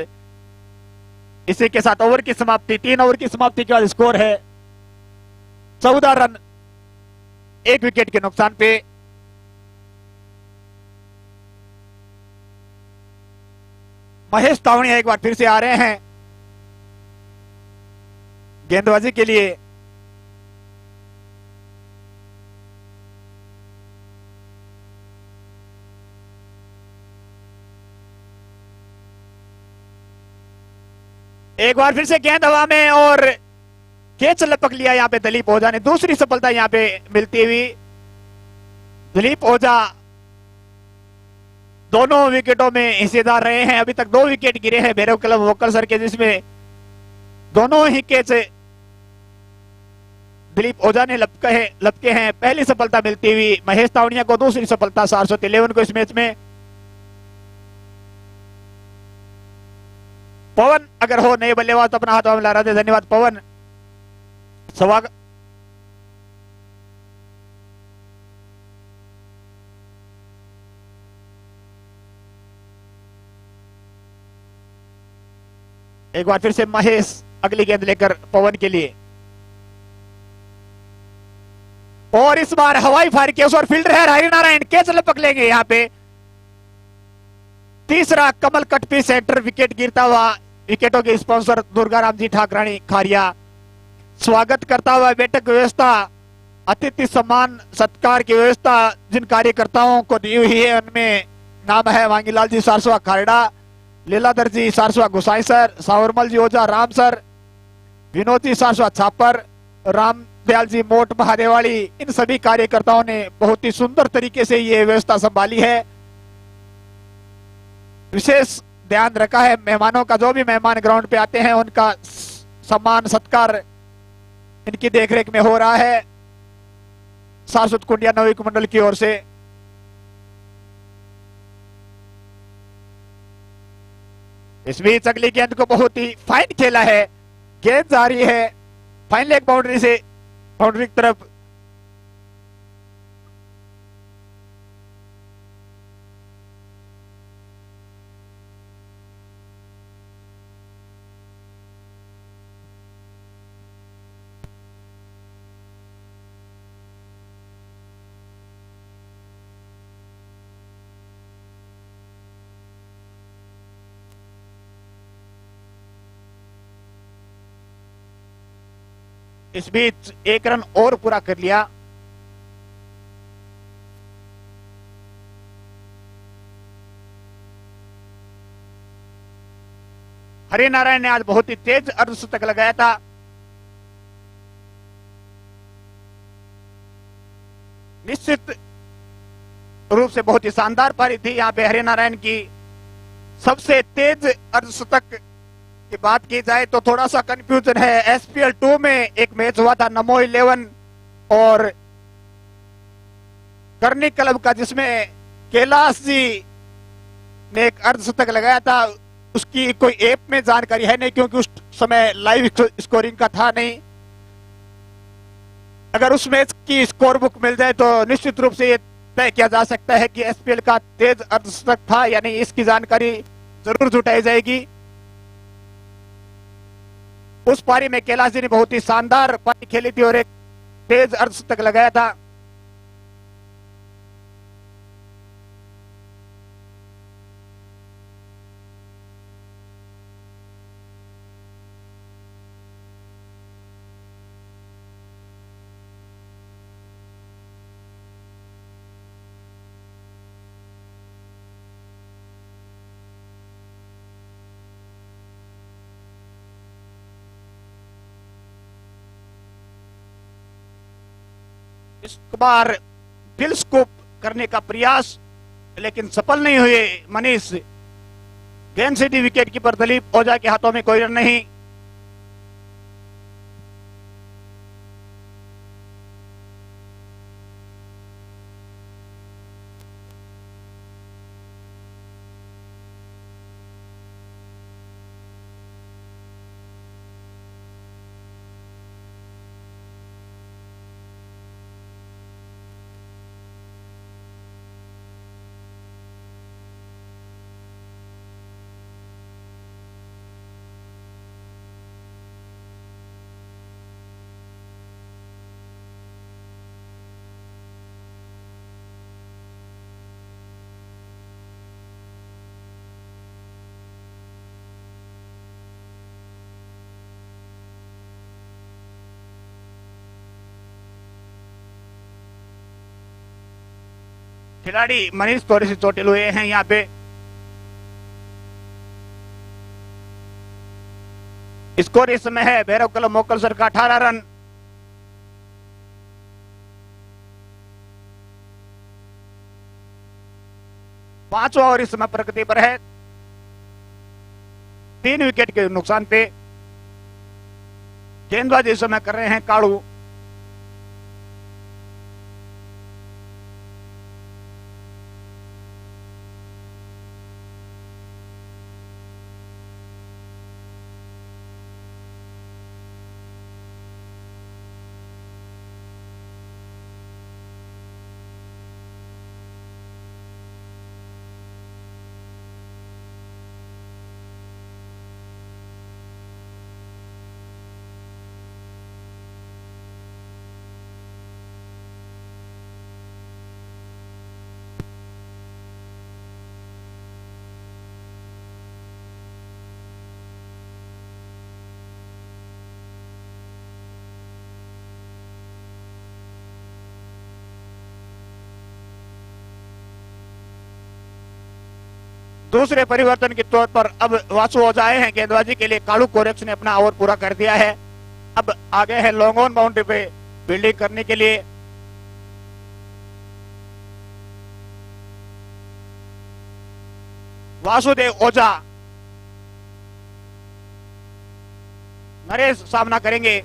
इसी के साथ ओवर की समाप्ति, 3 ओवर की समाप्ति के बाद स्कोर है 14 रन 1 विकेट के नुकसान पे। महेश तावड़िया एक बार फिर से आ रहे हैं गेंदबाजी के लिए। एक बार फिर से गेंद हवा में और कैच लपक लिया यहाँ पे दिलीप ओझा ने। दूसरी सफलता यहाँ पे मिलती हुई दिलीप ओझा दोनों विकेटों में हिस्सेदार रहे हैं। अभी तक 2 विकेट गिरे हैं भैरव क्लब मोकलसर के, जिसमें दोनों ही कैच दिलीप ओझा ने लपके हैं। पहली सफलता मिलती हुई महेश तावड़िया को, दूसरी सफलता सारस्वत 11 को इस मैच में। पवन अगर हो नए बल्लेबाज तो अपना हाथ में ला रहा था। धन्यवाद पवन। स्वागत। एक बार फिर से महेश अगली गेंद लेकर पवन के लिए, और इस बार हवाई फायर के उस और फील्डर है हरिनारायण, कैच लपक लेंगे यहाँ पे। तीसरा कमल कट पी सेंटर विकेट गिरता हुआ। विकेटों के स्पॉन्सर दुर्गाराम जी ठाकरानी खारिया। स्वागत करता हुआ बैठक व्यवस्था, अतिथि सम्मान सत्कार की व्यवस्था जिन कार्यकर्ताओं को दी हुई है उनमें नाम है वांगीलाल जी सारस्वा खारड़ा, लीलाधर जी सारस्वा गुसाई सर, सावरमल जी ओझा राम सर, विनोद जी सारस्वा छापर, राम दयाल जी मोट महादेवाड़ी। इन सभी कार्यकर्ताओं ने बहुत ही सुंदर तरीके से ये व्यवस्था संभाली है। विशेष ध्यान रखा है मेहमानों का। जो भी मेहमान ग्राउंड पे आते हैं उनका सम्मान सत्कार इनकी देखरेख में हो रहा है सारस्वत कुंडिया नवयुग मंडल की ओर से। इस बीच अगली गेंद को बहुत ही फाइन खेला है। गेंद जा रही है फाइन लेग बाउंड्री से बाउंड्री की तरफ। इस बीच एक रन और पूरा कर लिया। हरिनारायण ने आज बहुत ही तेज अर्धशतक लगाया था। निश्चित रूप से बहुत ही शानदार पारी थी। यहाँ पे हरिनारायण की सबसे तेज अर्धशतक की बात की जाए तो थोड़ा सा कंफ्यूजन है। एसपीएल 2 में एक मैच हुआ था नमो 11 और करनी क्लब का, जिसमें कैलाश जी ने एक अर्धशतक लगाया था। उसकी कोई ऐप में जानकारी है नहीं, क्योंकि उस समय लाइव स्कोरिंग का था नहीं। अगर उस मैच की स्कोर बुक मिल जाए तो निश्चित रूप से ये तय किया जा सकता है कि एसपीएल का तेज अर्धशतक था या नहीं। इसकी जानकारी जरूर जुटाई जाएगी। उस पारी में कैलाश जी ने बहुत ही शानदार पारी खेली थी और एक तेज अर्धशतक लगाया था। इस बार बिल स्कूप करने का प्रयास लेकिन सफल नहीं हुए मनीष। गेंद सीधी विकेट कीपर दिलीप ओझा के हाथों में कोई रन नहीं। खिलाड़ी मनीष थोड़े से चोटिल हुए हैं। यहाँ पे स्कोर इस समय है भैरव क्लब मोकलसर का 18 रन। पांचवा ओवर इस समय प्रगति पर है, 3 विकेट के नुकसान पे। गेंदबाजी इस समय कर रहे हैं काड़ू। दूसरे परिवर्तन के तौर पर अब वासु ओझा आए हैं गेंदबाजी के लिए। कालू कोरेक्स ने अपना ओवर पूरा कर दिया है। अब आगे है लॉन्ग ऑन बाउंड्री पे फील्डिंग करने के लिए। वासुदेव ओझा, नरेश सामना करेंगे।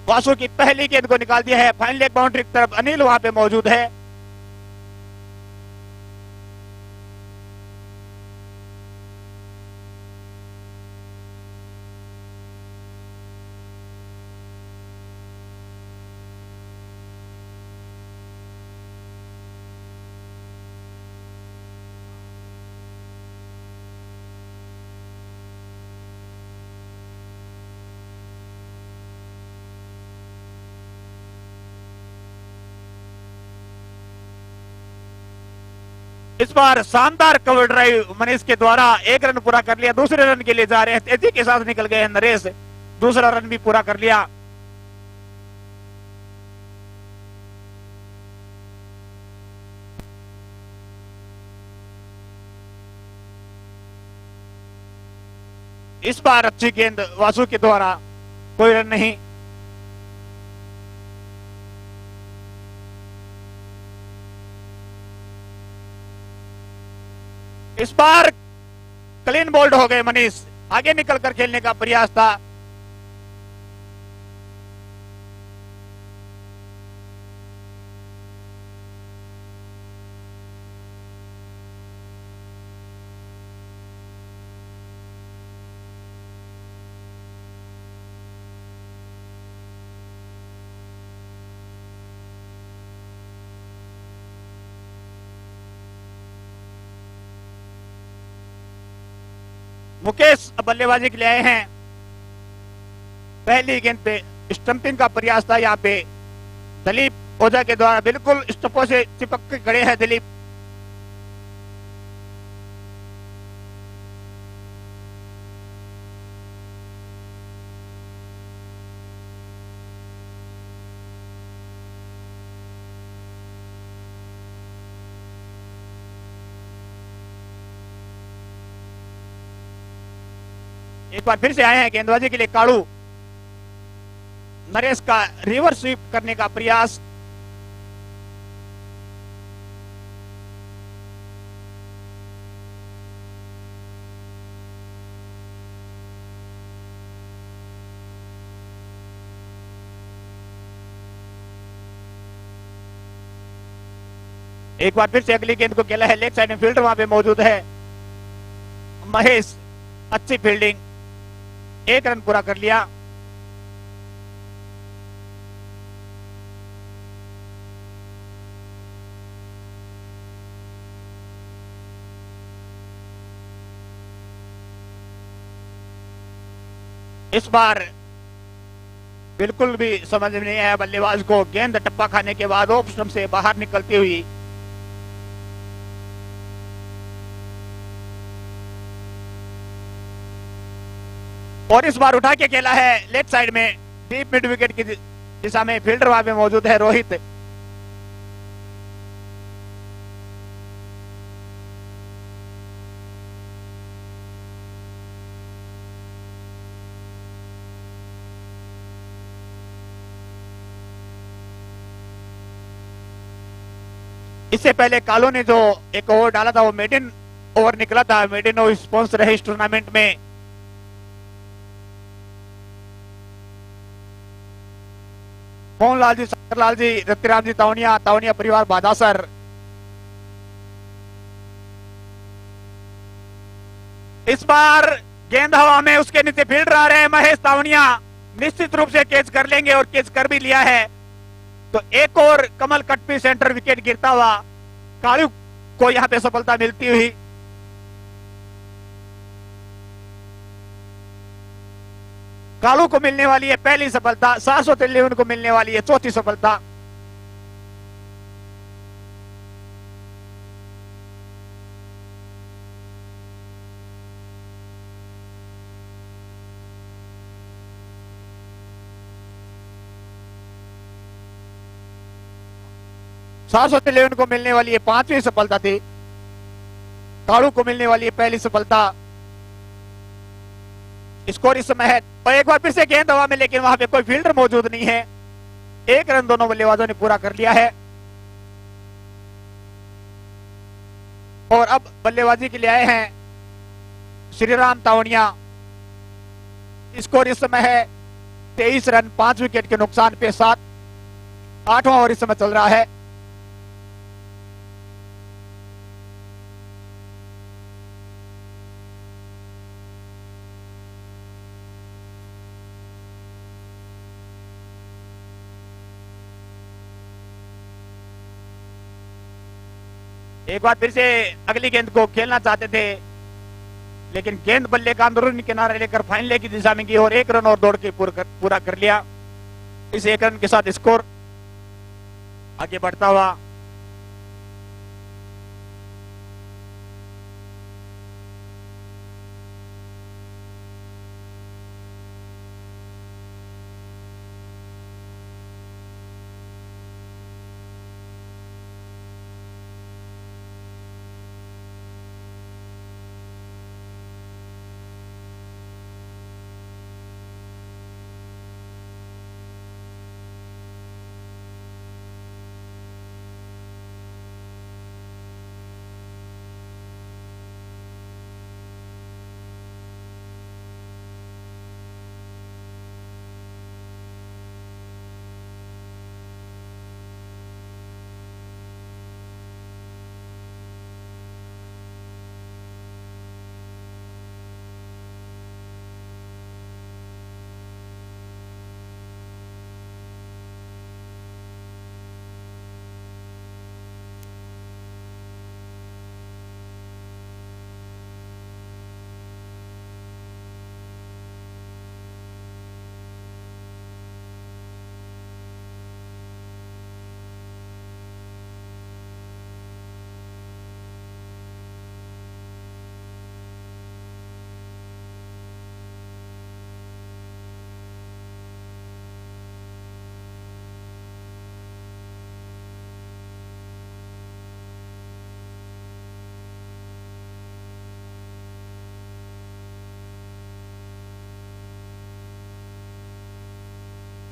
वासु की पहली गेंद को निकाल दिया है। फाइनल लेग बाउंड्री की तरफ अनिल वहां पे मौजूद है। इस बार शानदार कवर ड्राइव मनीष के द्वारा 1 रन पूरा कर लिया। दूसरे रन के लिए जा रहे हैं, तेजी के साथ निकल गए हैं नरेश। दूसरा रन भी पूरा कर लिया। इस बार अच्छी गेंद वासु के द्वारा, कोई रन नहीं। इस बार क्लीन बोल्ड हो गए मनीष, आगे निकलकर खेलने का प्रयास था। मुकेश बल्लेबाजी के लिए आए हैं। पहली गेंद पे स्टंपिंग का प्रयास था यहाँ पे दिलीप ओझा के द्वारा, बिल्कुल स्टंपों से चिपक के खड़े हैं दिलीप। एक बार फिर से आए हैं गेंदबाजी के लिए काड़ू। नरेश का रिवर्स स्वीप करने का प्रयास। एक बार फिर से अगली गेंद को खेला है, लेग साइड में फील्डर वहां पे मौजूद है महेश। अच्छी फील्डिंग, एक रन पूरा कर लिया। इस बार बिल्कुल भी समझ में नहीं आया बल्लेबाज को, गेंद टप्पा खाने के बाद ऑफ स्टंप से बाहर निकलती हुई। और इस बार उठा के खेला है लेफ्ट साइड में, डीप मिड विकेट की दिशा में, फील्डर वहां पे मौजूद है रोहित। इससे पहले कालो ने जो एक ओवर डाला था वो मेडन ओवर निकला था। मेडन ओवर स्पॉन्सर है इस टूर्नामेंट में। मोहनलाल जी, शंकरलाल जी, रतिराम जी तावनिया, तावनिया परिवार बादासर। इस बार गेंद हवा में, उसके नीचे फील्डर आ रहे हैं महेश तावनिया, निश्चित रूप से कैच कर लेंगे और कैच कर भी लिया है। तो एक और कमल कटपी सेंटर विकेट गिरता हुआ कालू को यहां पे सफलता मिलती हुई। कालू को मिलने वाली है पहली सफलता, 753 को मिलने वाली है चौथी सफलता। को मिलने वाली है पांचवी सफलता थी, कालू को मिलने वाली है पहली सफलता। स्कोर इस समय है, और एक बार फिर से गेंद हवा में, लेकिन वहां पे कोई फील्डर मौजूद नहीं है। एक रन दोनों बल्लेबाजों ने पूरा कर लिया है। और अब बल्लेबाजी के लिए आए हैं श्रीराम तावनिया। स्कोर इस समय है 23 रन 5 विकेट के नुकसान पे 7। 8वां ओवर इस समय चल रहा है। एक बार फिर से अगली गेंद को खेलना चाहते थे, लेकिन गेंद बल्ले का अंदरूनी किनारे लेकर फाइनल की दिशा में गई और एक रन और दौड़ के पूरा कर लिया। इस एक रन के साथ स्कोर आगे बढ़ता हुआ।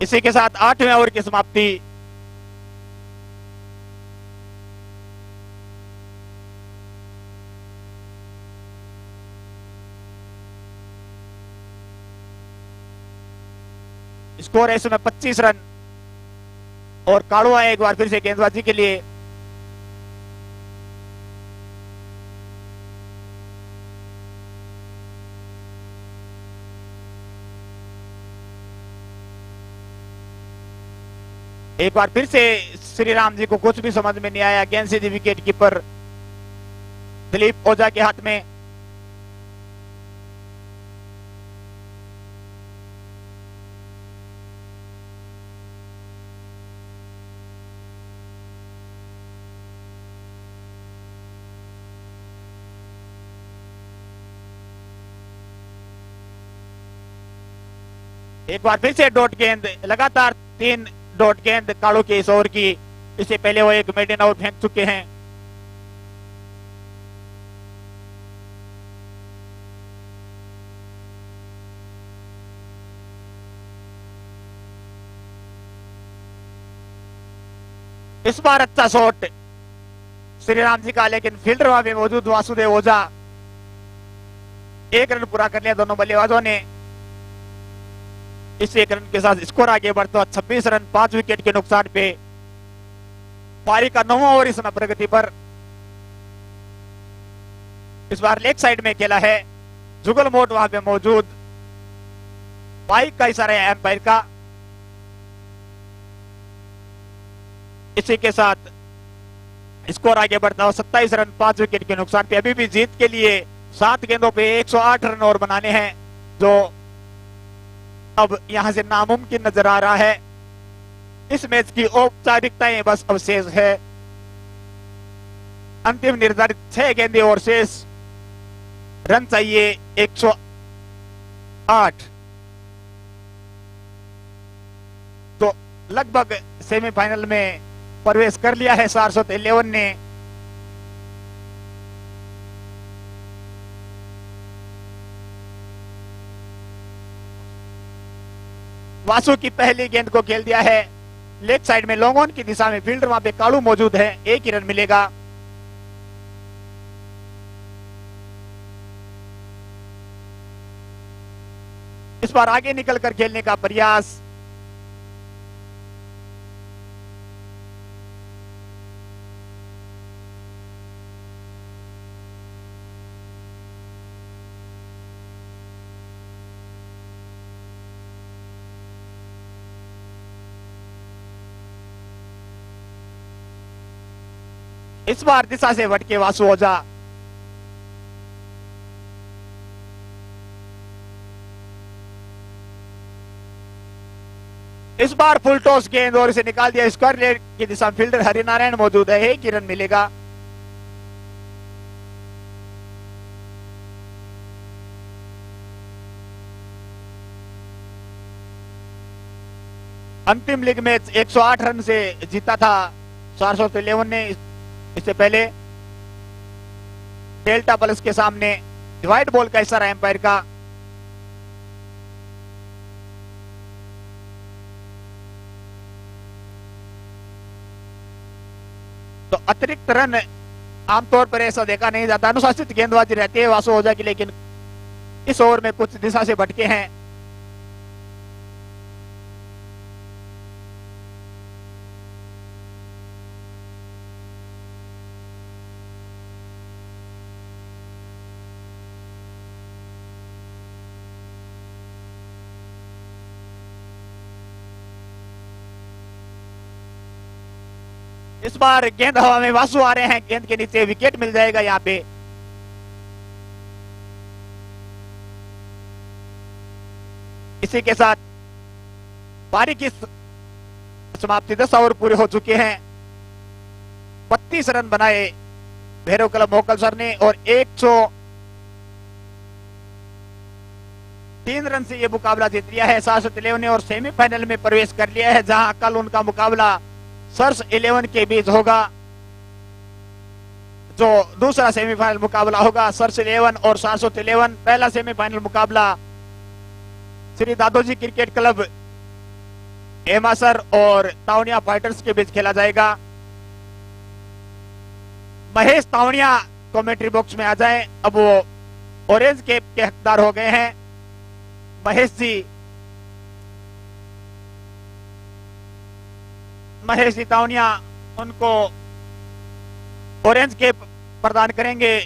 इसी के साथ 8वें ओवर की समाप्ति। स्कोर है इसमें 25 रन और काड़ू आए एक बार फिर से गेंदबाजी के लिए। एक बार फिर से श्री राम जी को कुछ भी समझ में नहीं आया। गेंद सीधी विकेट कीपर दिलीप ओझा के हाथ में। एक बार फिर से डॉट गेंद, लगातार 3 डॉट गेंद काड़ू के इस ओवर की। इससे पहले वो एक मेडन आउट फेंक चुके हैं। इस बार अच्छा शॉट श्री राम जी का, लेकिन फील्डर वहां पे मौजूद वासुदेव ओझा। 1 रन पूरा कर लिया दोनों बल्लेबाजों ने। इस 1 रन के साथ स्कोर आगे बढ़ता 26 रन 5 विकेट के नुकसान पे। पारी का 9वां ओवर इस समय प्रगति पर। इस बार लेग साइड में खेला है। जुगल मोट वहां पे मौजूद। बाइक का इशारा है एम्पायर का। इसी के साथ स्कोर आगे बढ़ता 27 रन 5 विकेट के नुकसान पे। अभी भी जीत के लिए 7 गेंदों पे 108 रन और बनाने हैं, जो अब यहां से नामुमकिन नजर आ रहा है। इस मैच की औपचारिकताएं बस अब शेष है। अंतिम निर्धारित 6 गेंदें और शेष। रन चाहिए 108। तो लगभग सेमीफाइनल में प्रवेश कर लिया है सारस्वत 11 ने। वासु की पहली गेंद को खेल दिया है लेग साइड में, लॉन्ग ऑन की दिशा में। फील्डर वहां पे काड़ू मौजूद है। 1 ही रन मिलेगा। इस बार आगे निकलकर खेलने का प्रयास। इस बार दिशा से भटके वासु ओझा। इस बार फुल टॉस गेंद और इसे निकाल दिया स्क्वायर लेग की दिशा। फील्डर हरिनारायण मौजूद है। 1 ही रन मिलेगा। अंतिम लीग मैच 108 रन से जीता था सारस्वत 11 ने। इससे पहले डेल्टा प्लस के सामने। व्हाइट बॉल का इशारा एम्पायर का। तो अतिरिक्त रन आमतौर पर ऐसा देखा नहीं जाता। अनुशासित गेंदबाजी रहती है वासु ओझा की, लेकिन इस ओवर में कुछ दिशा से भटके हैं। इस बार गेंद हवा में, वासु आ रहे हैं गेंद के नीचे। विकेट मिल जाएगा यहाँ पे। इसी के साथ पारी की समाप्ति। 10 ओवर पूरे हो चुके हैं। 32 रन बनाए भैरव क्लब मोकल सर ने और 103 रन से ये मुकाबला जीत लिया है सारस्वत 11 ने और सेमीफाइनल में प्रवेश कर लिया है, जहां कल उनका मुकाबला सर्स 11 के बीच होगा। जो दूसरा सेमीफाइनल मुकाबला होगा सर्स 11 और सारस्वत 11। पहला सेमीफाइनल मुकाबला श्री दादोजी क्रिकेट क्लब एमासर और तावनिया फाइटर्स के बीच खेला जाएगा। महेश तावनिया कमेंट्री बॉक्स में आ जाएं। अब वो ऑरेंज कैप के हकदार हो गए हैं। महेश जी तावनिया उनको ऑरेंज कैप प्रदान करेंगे।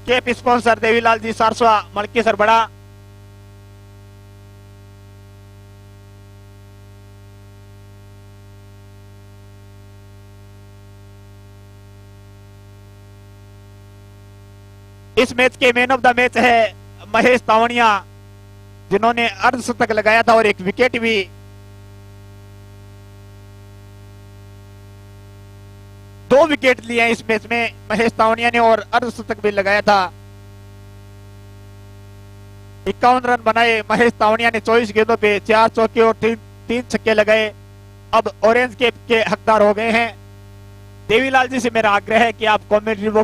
कैप स्पॉन्सर देवीलाल जी सारस्वा, मलकीसर बड़ा। इस मैच के मैन ऑफ द मैच है महेश तावनिया, जिन्होंने अर्धशतक लगाया था और एक विकेट भी। दो विकेट लिए हैं इस मैच में महेश तावनिया ने और अर्धशतक भी लगाया था। 51 रन बनाए महेश तावनिया ने 24 गेंदों पे, 4 चौके और 3 छक्के लगाए। अब ऑरेंज कैप के हकदार हो गए हैं। देवीलाल जी से मेरा आग्रह है कि आप कमेंट्री